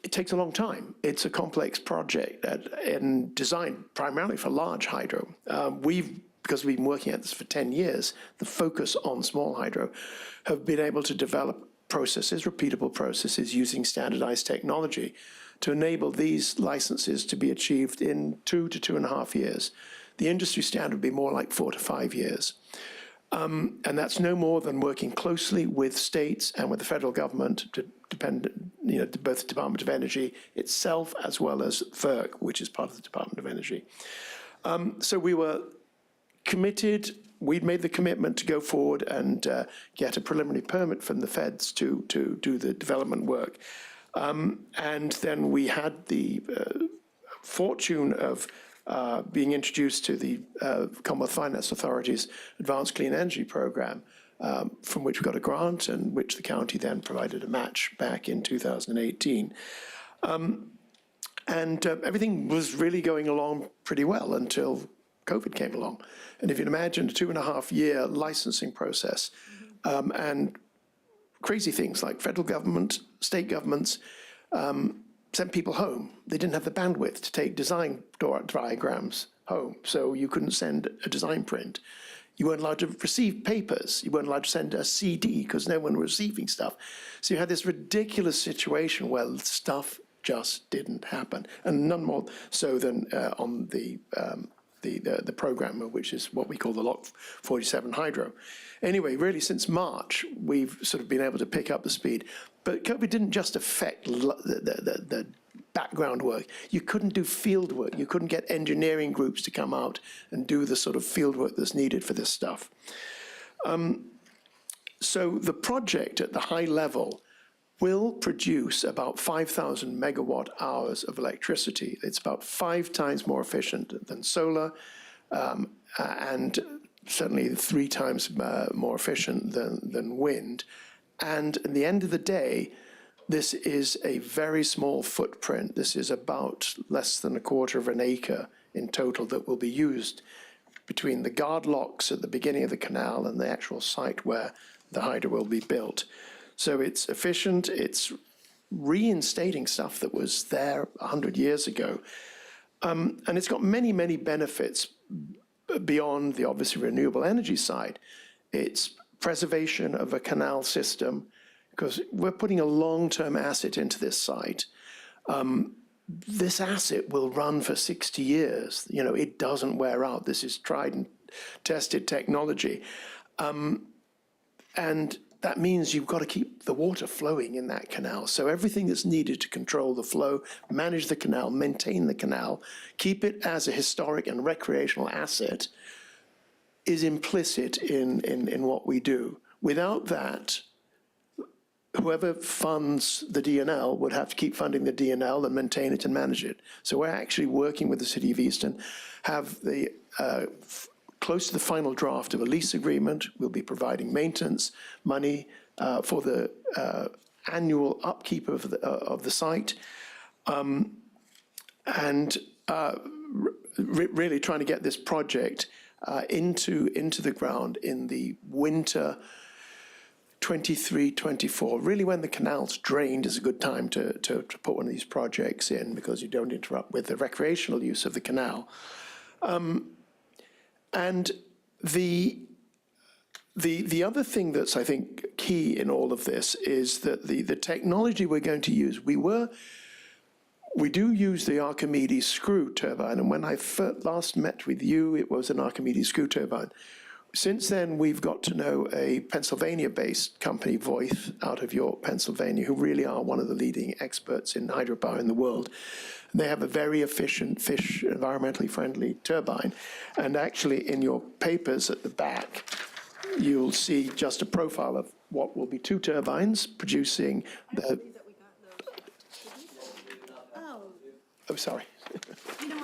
it takes a long time. It's a complex project and designed primarily for large hydro. Because we've been working at this for 10 years, the focus on small hydro, have been able to develop processes, repeatable processes, using standardized technology to enable these licenses to be achieved in 2 to 2.5 years. The industry standard would be more like 4 to 5 years. And that's no more than working closely with states and with the federal government to both the Department of Energy itself as well as FERC, which is part of the Department of Energy. So we were committed. We'd made the commitment to go forward and get a preliminary permit from the feds to do the development work. And then we had the fortune of being introduced to the Commonwealth Finance Authority's Advanced Clean Energy Program, from which we got a grant and which the county then provided a match back in 2018. And everything was really going along pretty well until COVID came along. And if you can imagine a 2.5-year licensing process, and crazy things like federal government, state governments, sent people home. They didn't have the bandwidth to take design diagrams home, so you couldn't send a design print. You weren't allowed to receive papers. You weren't allowed to send a CD because no one was receiving stuff. So you had this ridiculous situation where stuff just didn't happen, and none more so than on the program, which is what we call the Lock 47 Hydro. Anyway, really since March, we've sort of been able to pick up the speed. But COVID didn't just affect the background work. You couldn't do field work. You couldn't get engineering groups to come out and do the sort of field work that's needed for this stuff. So the project at the high level will produce about 5,000 megawatt hours of electricity. It's about 5 times more efficient than solar, and certainly 3 times more efficient than wind. And at the end of the day, this is a very small footprint. This is about less than 1/4 of an acre in total that will be used between the guard locks at the beginning of the canal and the actual site where the hydro will be built. So it's efficient, it's reinstating stuff that was there 100 years ago. And it's got many, many benefits beyond the obviously renewable energy side. It's preservation of a canal system, because we're putting a long-term asset into this site. This asset will run for 60 years. You know, it doesn't wear out. This is tried and tested technology. And that means you've got to keep the water flowing in that canal. So everything that's needed to control the flow, manage the canal, maintain the canal, keep it as a historic and recreational asset is implicit in what we do. Without that, whoever funds the DNL would have to keep funding the DNL and maintain it and manage it. So we're actually working with the City of Easton, have the close to the final draft of a lease agreement. We'll be providing maintenance money for the annual upkeep of the site, and really trying to get this project into the ground in the winter 23-24. Really, when the canal's drained is a good time to put one of these projects in, because you don't interrupt with the recreational use of the canal. And the other thing that's, I think, key in all of this is that the technology we're going to use, we do use the Archimedes screw turbine, and when I last met with you, it was an Archimedes screw turbine. Since then, we've got to know a Pennsylvania-based company, Voith, out of York, Pennsylvania, who really are one of the leading experts in hydropower in the world. And they have a very efficient, environmentally friendly turbine. And actually, in your papers at the back, you'll see just a profile of what will be 2 turbines producing the... Oh, sorry. You know,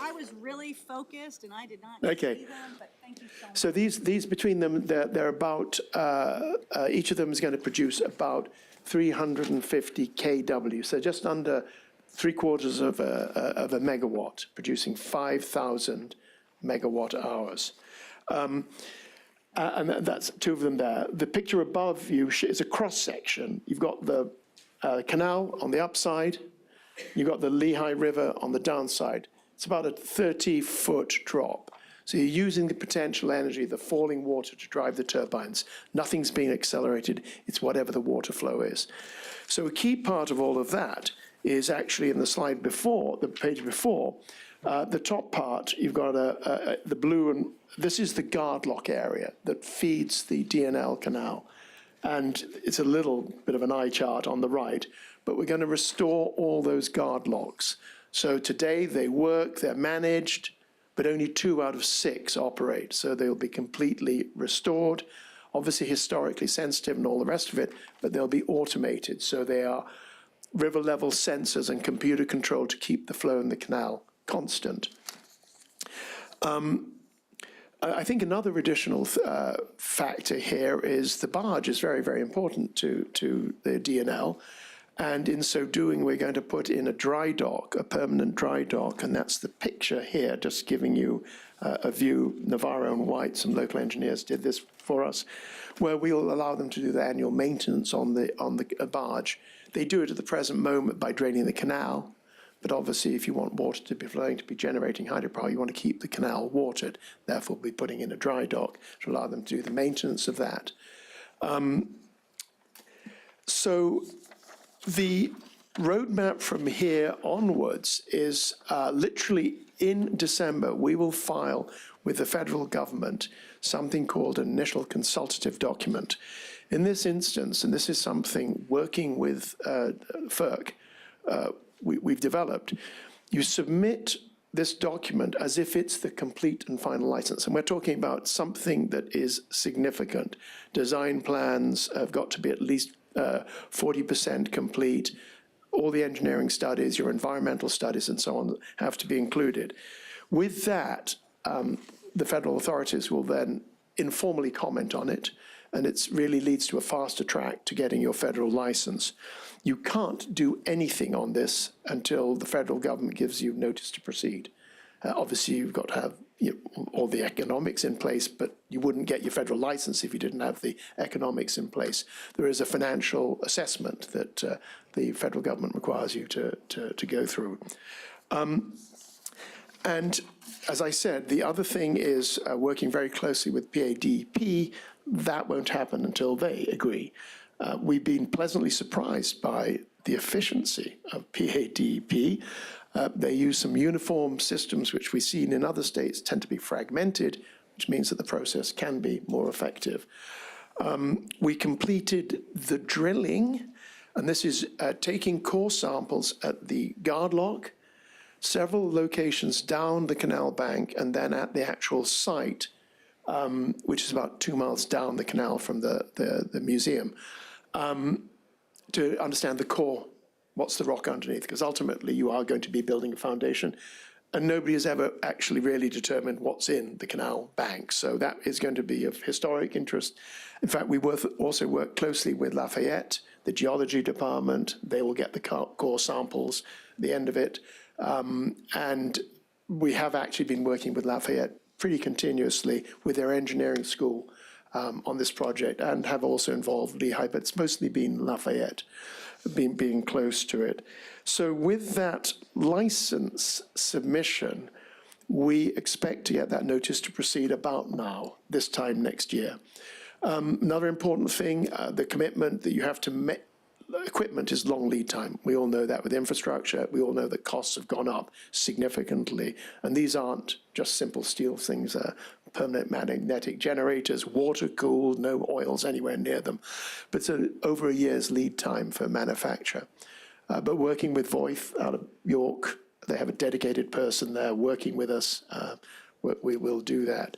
I was really focused and I did not Okay. see them, but thank you so much. So these between them, they're about, each of them is going to produce about 350 kW, so just under 3/4 of a megawatt, producing 5,000 megawatt hours. And that's two of them there. The picture above you is a cross-section. You've got the canal on the upside. You've got the Lehigh River on the downside. It's about a 30-foot drop. So you're using the potential energy, the falling water, to drive the turbines. Nothing's being accelerated. It's whatever the water flow is. So a key part of all of that is actually in the slide before, the page before, the top part, you've got the blue, and this is the guard lock area that feeds the DNL canal. And it's a little bit of an eye chart on the right, but we're going to restore all those guard locks. So today they work, they're managed, but only 2 out of 6 operate. So they'll be completely restored, obviously historically sensitive and all the rest of it, but they'll be automated. So they are river level sensors and computer control to keep the flow in the canal constant. I think another additional factor here is the barge is very, very important to the DNL. And in so doing, we're going to put in a dry dock, a permanent dry dock, and that's the picture here, just giving you a view. Navarro and White, some local engineers, did this for us, where we'll allow them to do the annual maintenance on the barge. They do it at the present moment by draining the canal, but obviously if you want water to be flowing, to be generating hydropower, you want to keep the canal watered. Therefore, we'll be putting in a dry dock to allow them to do the maintenance of that. So the roadmap from here onwards is literally in December, we will file with the federal government something called an initial consultative document. In this instance, and this is something working with FERC, we've developed, you submit this document as if it's the complete and final license. And we're talking about something that is significant. Design plans have got to be at least 40% complete. All the engineering studies, your environmental studies and so on have to be included. With that, the federal authorities will then informally comment on it, and it really leads to a faster track to getting your federal license. You can't do anything on this until the federal government gives you notice to proceed. Obviously, you've got to have all the economics in place, but you wouldn't get your federal license if you didn't have the economics in place. There is a financial assessment that the federal government requires you to go through. And as I said, the other thing is working very closely with PADP. That won't happen until they agree. We've been pleasantly surprised by the efficiency of PADP. They use some uniform systems which we've seen in other states tend to be fragmented, which means that the process can be more effective. We completed the drilling, and this is taking core samples at the guard lock, several locations down the canal bank, and then at the actual site, which is about 2 miles down the canal from the museum, to understand the core, what's the rock underneath, because ultimately you are going to be building a foundation, and nobody has ever actually really determined what's in the canal bank. So that is going to be of historic interest. In fact, we also work closely with Lafayette, the geology department. They will get the core samples at the end of it. And we have actually been working with Lafayette pretty continuously with their engineering school on this project, and have also involved Lehigh, but it's mostly been Lafayette, being close to it. So with that license submission, we expect to get that notice to proceed about now, this time next year. Another important thing, the commitment that you have to make. Equipment is long lead time. We all know that with infrastructure. We all know that costs have gone up significantly. And these aren't just simple steel things. Permanent magnetic generators, water cooled, no oils anywhere near them. But it's over a year's lead time for manufacture. But working with Voith out of York, they have a dedicated person there working with us. We will do that.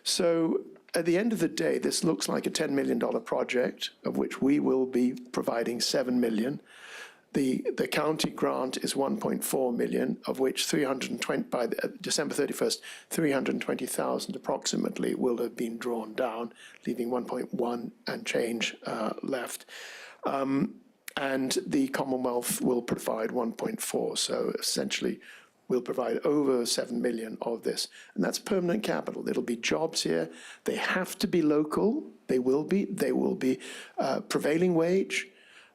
So at the end of the day, this looks like a $10 million project, of which we will be providing $7 million. The county grant is $1.4 million, of which 320 by December 31st, 320,000 approximately will have been drawn down, leaving 1.1 and change left. And the Commonwealth will provide 1.4. So essentially, We'll provide over 7 million of this, and that's permanent capital. There'll be jobs here. They have to be local. They will be prevailing wage.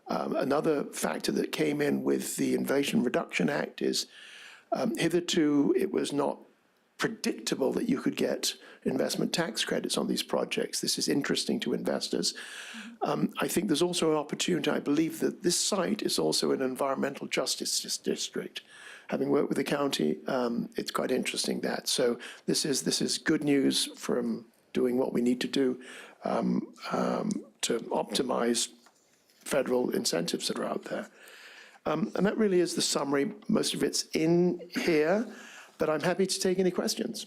Another factor that came in with the Inflation Reduction Act is hitherto it was not predictable that you could get investment tax credits on these projects. This is interesting to investors. I think there's also an opportunity. I believe that this site is also an environmental justice district. Having worked with the county, it's quite interesting that. So this is good news from doing what we need to do to optimize federal incentives that are out there. And that really is the summary. Most of it's in here, but I'm happy to take any questions.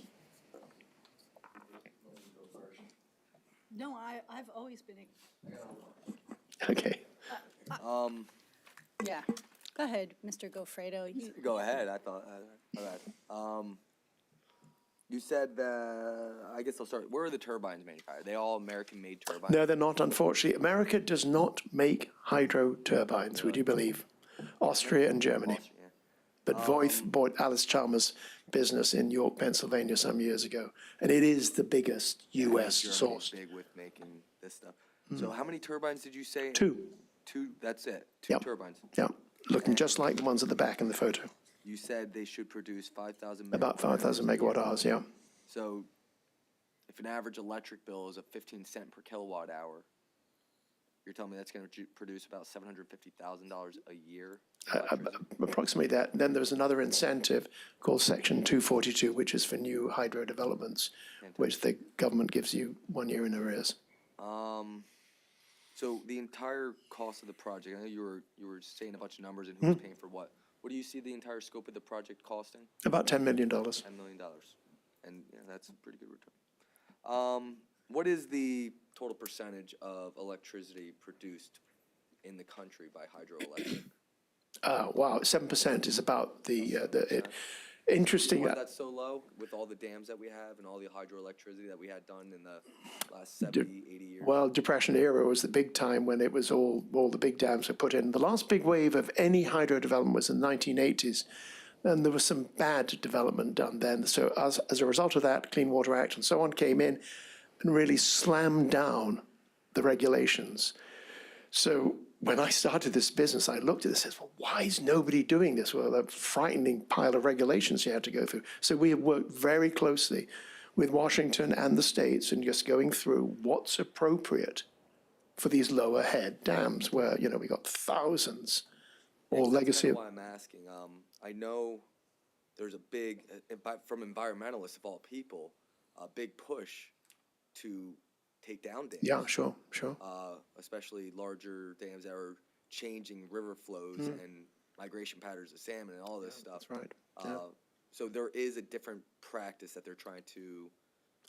No, I've always been, Okay. yeah. Go ahead, Mr. Gofredo. Go ahead, I thought, all right. You said, I guess I'll start, where are the turbines manufactured? Are they all American-made turbines? No, they're not, unfortunately. America does not make hydro turbines, would you believe? Austria and Germany. Yeah. But Voith bought Alice Chalmers' business in York, Pennsylvania some years ago, and it is the biggest U.S. Germany's source. big with making this stuff. So how many turbines did you say? Two. Two, that's it? Two Yep. turbines? Yeah, looking just like the ones at the back in the photo. You said they should produce 5,000 About 5,000 megawatt hours, yeah. So if an average electric bill is a 15 cent per kilowatt hour, you're telling me that's going to produce about $750,000 a year? Approximately that. And then there's another incentive called Section 242, which is for new hydro developments, which the government gives you 1 year in arrears. So the entire cost of the project, I know you were saying a bunch of numbers and who's paying for what. What do you see the entire scope of the project costing? About $10 million. $10 million. And yeah, that's a pretty good return. What is the total percentage of electricity produced in the country by hydroelectric? Wow, 7% is about interesting. Why that's so low with all the dams that we have and all the hydroelectricity that we had done in the last 70, 80 years? Well, Depression era was the big time when it was all the big dams were put in. The last big wave of any hydro development was in the 1980s. And there was some bad development done then. So as a result of that, Clean Water Act and so on came in and really slammed down the regulations. So when I started this business, I looked at this and said, well, why is nobody doing this? Well, a frightening pile of regulations you had to go through. So we have worked very closely with Washington and the states and just going through what's appropriate for these lower head dams where, we got thousands or legacy. That's why I'm asking. I know there's a big, from environmentalists of all people, a big push to take down dams. Yeah, sure. Especially larger dams that are changing river flows and migration patterns of salmon and all this stuff. That's right. Yeah. So there is a different practice that they're trying to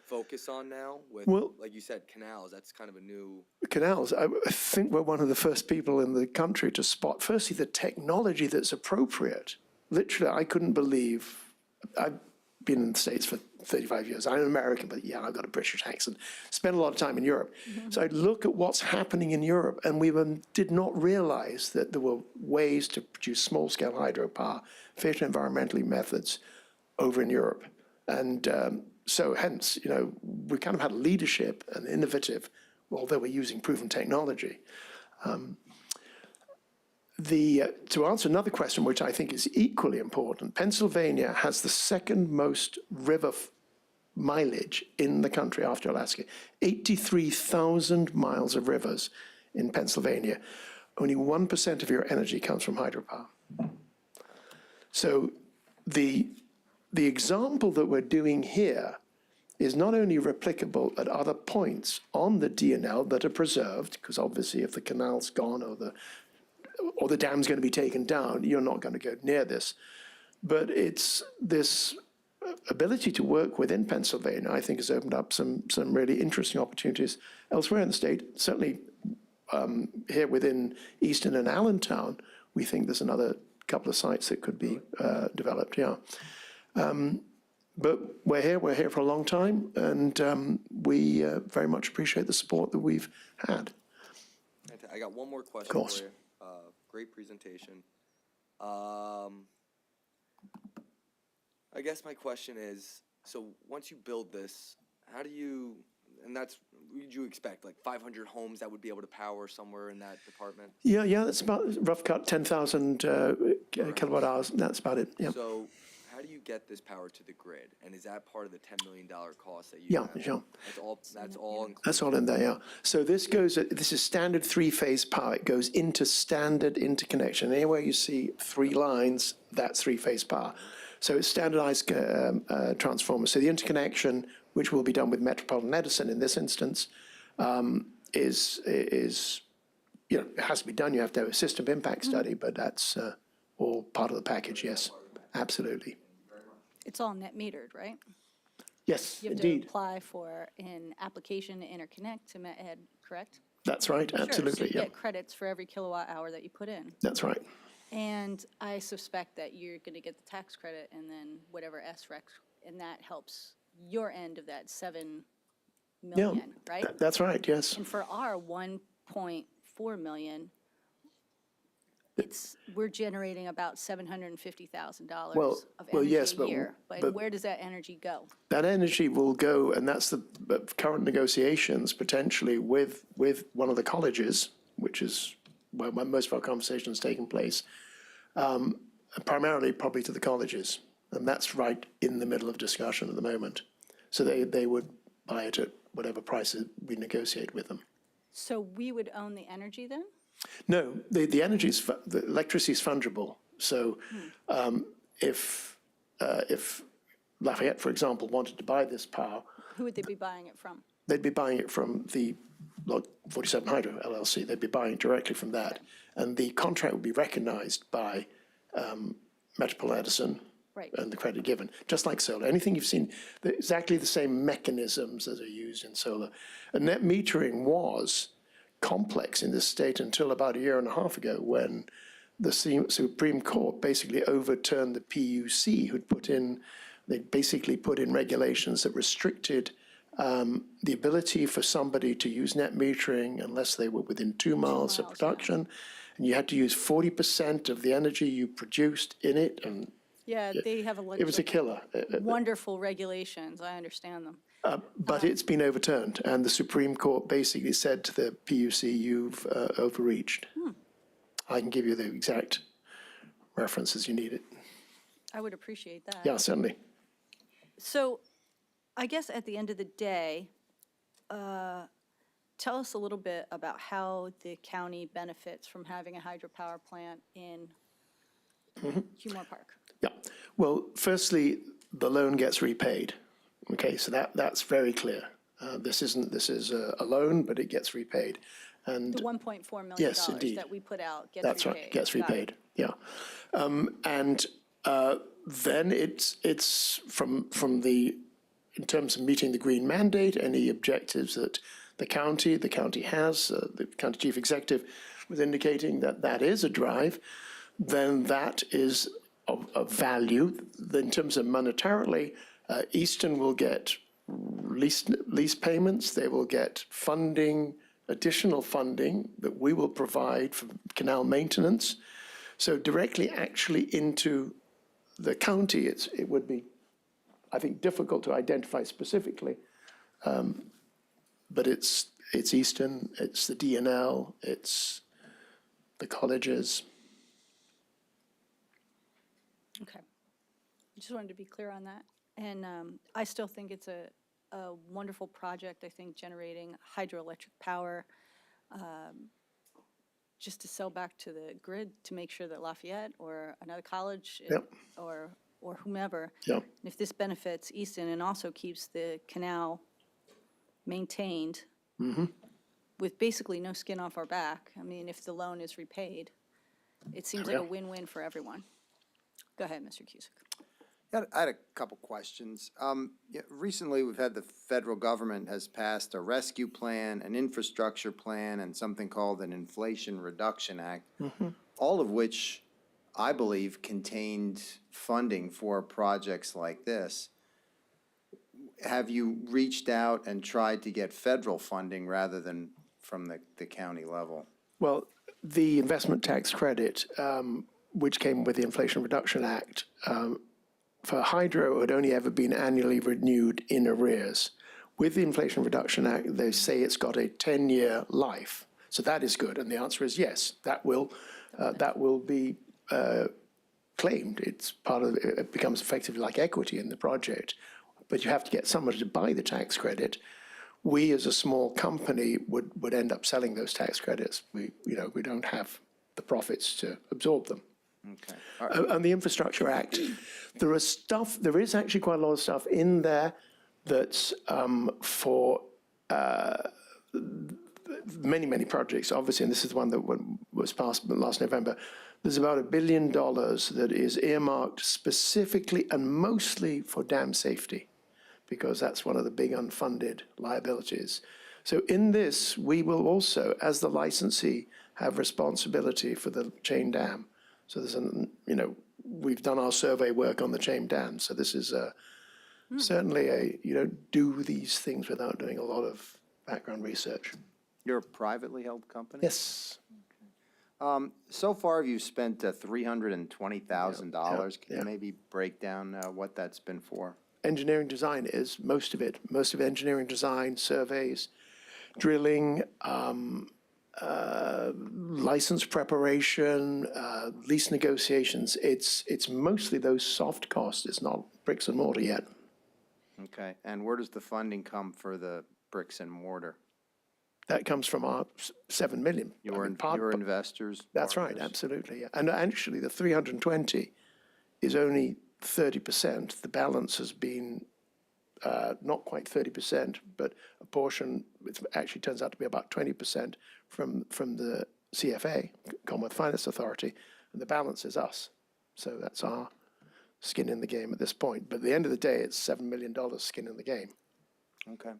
focus on now with, like you said, canals. That's kind of a new... Canals, I think we're one of the first people in the country to spot, firstly, the technology that's appropriate. Literally, I couldn't believe, I've been in the States for 35 years. I'm American, but yeah, I've got a British accent. Spent a lot of time in Europe. So I look at what's happening in Europe, and we did not realize that there were ways to produce small-scale hydropower, fit environmentally methods over in Europe. And so hence, we kind of had leadership and innovative, although we're using proven technology. To answer another question, which I think is equally important, Pennsylvania has the second most river mileage in the country after Alaska. 83,000 miles of rivers in Pennsylvania. Only 1% of your energy comes from hydropower. So the example that we're doing here is not only replicable at other points on the DNL that are preserved, because obviously if the canal's gone or the dam's going to be taken down, you're not going to go near this. But it's this ability to work within Pennsylvania, I think, has opened up some really interesting opportunities elsewhere in the state. Certainly here within Easton and Allentown, we think there's another couple of sites that could be developed, yeah. But we're here for a long time, and we very much appreciate the support that we've had. I got one more question course. for you. Great presentation. I guess my question is, so once you build this, how do you, and that's, would you expect, like 500 homes that would be able to power somewhere in that department? Yeah, that's about, rough cut, 10,000 kilowatt hours, that's about it, yeah. So how do you get this power to the grid? And is that part of the $10 million cost that you Yeah, have? sure. That's all included? That's all in there, yeah. So this is standard three-phase power. It goes into standard interconnection. Anywhere you see 3 lines, that's three-phase power. So it's standardized transformers. So the interconnection, which will be done with Metropolitan Edison in this instance, is it has to be done. You have to have a system impact study, but that's all part of the package, yes, absolutely. It's all net metered, right? Yes, You have to indeed. apply for an application to interconnect to Met Ed, correct? That's right, Sure, so absolutely, you yeah. get credits for every kilowatt hour that you put in. That's right. And I suspect that you're going to get the tax credit and then whatever SREC, and that helps your end of that 7 Yeah, million, right? that's right, yes. And for our 1.4 million, we're generating about $750,000 Well, of yes, energy a but- year. But but- where does that energy go? That energy will go, and that's the current negotiations potentially with one of the colleges, which is where most of our conversations taking place, primarily probably to the colleges. And that's right in the middle of discussion at the moment. So they would buy it at whatever price we negotiate with them. So we would own the energy then? No, the energy is, the electricity is fungible. So if Lafayette, for example, wanted to buy this power, Who would they be buying it from? they'd be buying it from the Lot 47 Hydro LLC. They'd be buying it directly from that. And the contract would be recognized by Metropolitan Edison Right. and the credit given, just like solar. Anything you've seen, exactly the same mechanisms as are used in solar. And net metering was complex in this state until about a year and a half ago when the Supreme Court basically overturned the PUC, they basically put in regulations that restricted the ability for somebody to use net metering unless they were within 2 miles of miles, production. And you had to use 40% of the energy you produced in it, and Yeah, they have it was a killer. wonderful regulations. I understand them. But it's been overturned, and the Supreme Court basically said to the PUC, you've overreached. I can give you the exact references you need it. I would appreciate that. Yeah, certainly. So I guess at the end of the day, tell us a little bit about how the county benefits from having a hydropower plant in Humor Park. Yeah. Well, firstly, the loan gets repaid. Okay, so that's very clear. This is a loan, but it gets repaid. And The $1.4 million Yes, indeed. that we put out gets repaid. that's right, gets Got it. repaid, yeah. And then it's from the, in terms of meeting the green mandate, any objectives that the county has, the county chief executive was indicating that that is a drive, then that is of value. In terms of monetarily, Eastern will get lease payments, they will get funding, additional funding that we will provide for canal maintenance. So directly actually into the county, it would be, I think, difficult to identify specifically. But it's Eastern, it's the DNL, it's the colleges. Okay. Just wanted to be clear on that. And I still think it's a wonderful project, I think, generating hydroelectric power just to sell back to the grid to make sure that Lafayette or another college Yep. or whomever, Yeah. and if this benefits Easton and also keeps the canal maintained with basically no skin off our back, I mean, if the loan is repaid, it seems like a Yeah. win-win for everyone. Go ahead, Mr. Cusick. I had a couple questions. Recently, we've had the federal government has passed a rescue plan, an infrastructure plan, and something called an Inflation Reduction Act, all of which I believe contained funding for projects like this. Have you reached out and tried to get federal funding rather than from the county level? Well, the investment tax credit, which came with the Inflation Reduction Act, for hydro, it had only ever been annually renewed in arrears. With the Inflation Reduction Act, they say it's got a 10-year life. So that is good. And the answer is yes, that will be claimed. It's part of, it becomes effectively like equity in the project. But you have to get somebody to buy the tax credit. We, as a small company, would end up selling those tax credits. We don't have the profits to absorb them. Okay. And the Infrastructure Act, there is actually quite a lot of stuff in there that's for many projects, obviously, and this is the one that was passed last November. There's about $1 billion that is earmarked specifically and mostly for dam safety, because that's one of the big unfunded liabilities. So in this, we will also, as the licensee, have responsibility for the chain dam. So there's we've done our survey work on the chain dam. So this is certainly you don't do these things without doing a lot of background research. You're a privately held company? Yes. So far, you've spent $320,000. Can yeah. you maybe break down what that's been for? Engineering design is most of it. Most of engineering design, surveys, drilling, license preparation, lease negotiations. It's mostly those soft costs. It's not bricks and mortar yet. Okay, and where does the funding come for the bricks and mortar? That comes from our 7 million. Your investors? That's right, partners? absolutely. Yeah. And actually, the 320 is only 30%. The balance has been not quite 30%, but a portion, it actually turns out to be about 20% from the CFA, Commonwealth Finance Authority, and the balance is us. So that's our skin in the game at this point. But at the end of the day, it's $7 million skin in the game. Okay.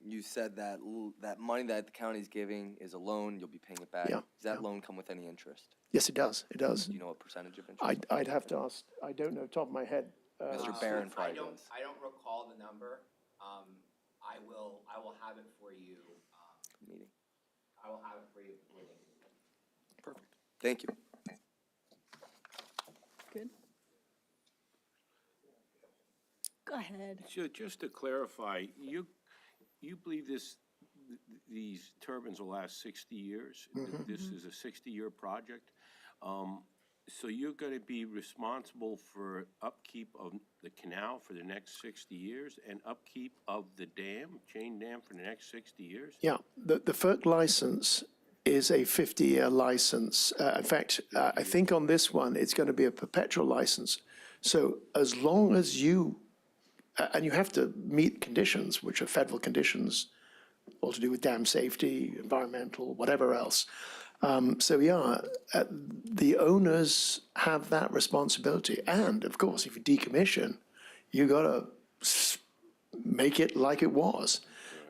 You said that that money that the county's giving is a loan, you'll be paying it back. Yeah, Does that loan come with any interest? Yes, it does. It does. Do you know what percentage of interest? I'd have to ask. I don't know top of my head. Mr. Barron probably does. I don't recall the number. I will have it for you. Meeting. I will have it for you before the end of the meeting. Perfect. Thank you. Good. Go ahead. So just to clarify, you believe these turbines will last 60 years? This is a 60-year project? So you're going to be responsible for upkeep of the canal for the next 60 years and upkeep of the dam, chain dam, for the next 60 years? Yeah, the FERC license is a 50-year license. In fact, I think on this one, it's going to be a perpetual license. So as long as you, and you have to meet conditions, which are federal conditions, all to do with dam safety, environmental, whatever else. So yeah, the owners have that responsibility. And of course, if you decommission, you got to make it like it was.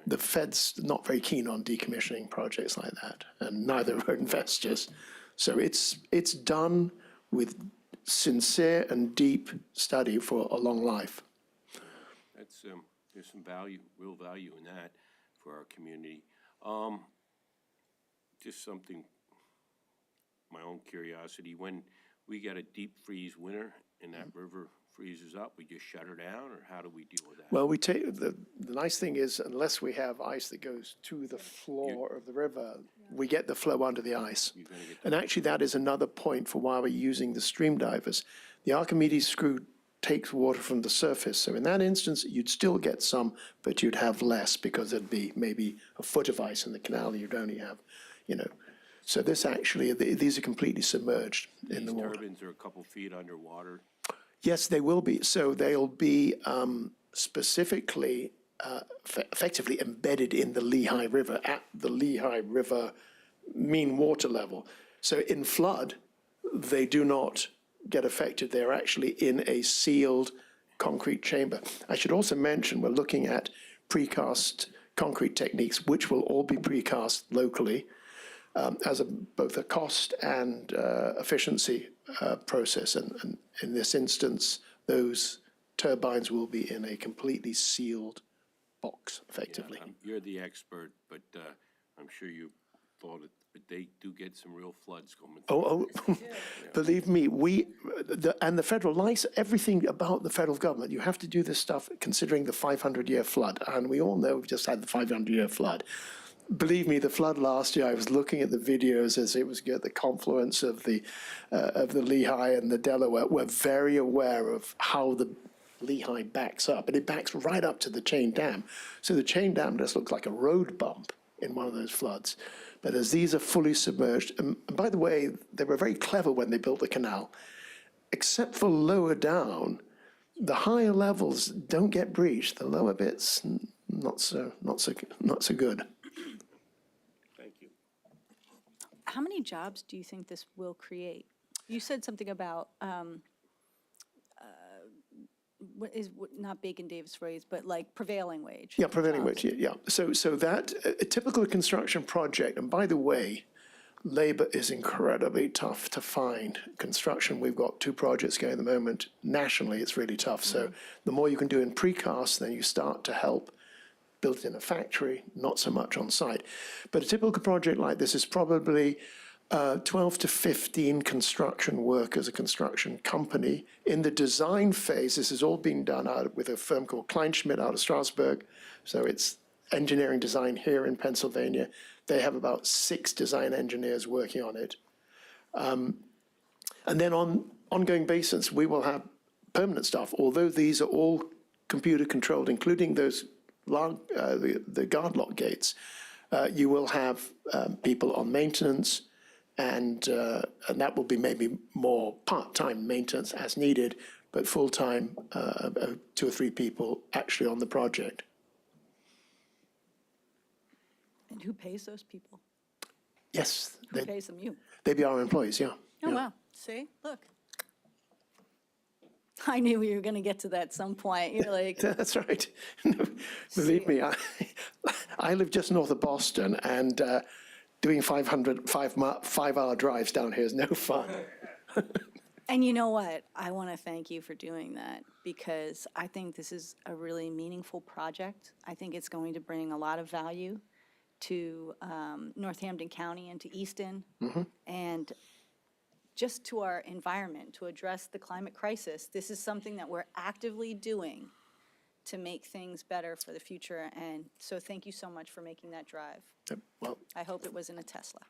The Fed's not very keen on decommissioning projects like that, and neither are investors. So it's done with sincere and deep study for a long life. That's, there's some value, real value in that for our community. Just something, my own curiosity, when we get a deep freeze winter and that river freezes up, we just shut her down, or how do we deal with that? Well, we take, the nice thing is, unless we have ice that goes to the floor of the river, we get the flow under the ice. And actually, that is another point for why we're using the stream divers. The Archimedes screw takes water from the surface. So in that instance, you'd still get some, but you'd have less because there'd be maybe a foot of ice in the canal. You'd only have, So this actually, these are completely submerged in the water. These turbines are a couple feet underwater. Yes, they will be. So they'll be specifically, effectively embedded in the Lehigh River, at the Lehigh River mean water level. So in flood, they do not get affected. They're actually in a sealed concrete chamber. I should also mention we're looking at precast concrete techniques, which will all be precast locally as both a cost and efficiency process. And in this instance, those turbines will be in a completely sealed box, effectively. You're the expert, but I'm sure you thought they do get some real floods coming. Oh, believe me, and the federal license, everything about the federal government, you have to do this stuff considering the 500-year flood. And we all know we've just had the 500-year flood. Believe me, the flood last year, I was looking at the videos as it was at the confluence of the Lehigh and the Delaware. We're very aware of how the Lehigh backs up, and it backs right up to the Chain Dam. So the Chain Dam just looks like a road bump in one of those floods. But as these are fully submerged, and by the way, they were very clever when they built the canal, except for lower down, the higher levels don't get breached. The lower bits, not so good. Thank you. How many jobs do you think this will create? You said something about, not Bacon Davis phrase, but like prevailing wage. Yeah, prevailing jobs. wage, yeah. So that, a typical construction project, and by the way, labor is incredibly tough to find. Construction, we've got 2 projects going at the moment. Nationally, it's really tough. So the more you can do in precast, then you start to help build it in a factory, not so much on site. But a typical project like this is probably 12 to 15 construction workers, a construction company. In the design phase, this is all being done with a firm called Kleinschmidt out of Strasbourg. So it's engineering design here in Pennsylvania. They have about 6 design engineers working on it. And then on ongoing basis, we will have permanent staff, although these are all computer controlled, including those the guard lock gates. You will have people on maintenance, and that will be maybe more part-time maintenance as needed, but full-time, 2 or 3 people actually on the project. And who pays those people? Yes, Who pays them? You. they'd be our employees, yeah. Oh, yeah. wow. See, look. I knew we were going to get to that some point. You're like, That's right. Believe me, I live just north of Boston, and doing 5-hour drives down here is no fun. and you know what? I want to thank you for doing that, because I think this is a really meaningful project. I think it's going to bring a lot of value to Northampton County and to Easton, and just to our environment, to address the climate crisis. This is something that we're actively doing to make things better for the future. And so thank you so much for making that drive. Well, I hope it wasn't a Tesla.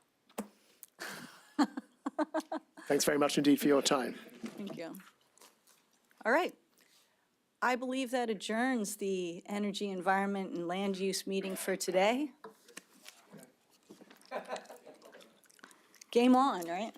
thanks very much indeed for your time. Thank you. All right. I believe that adjourns the Energy, Environment, and Land Use meeting for today. Game on, right?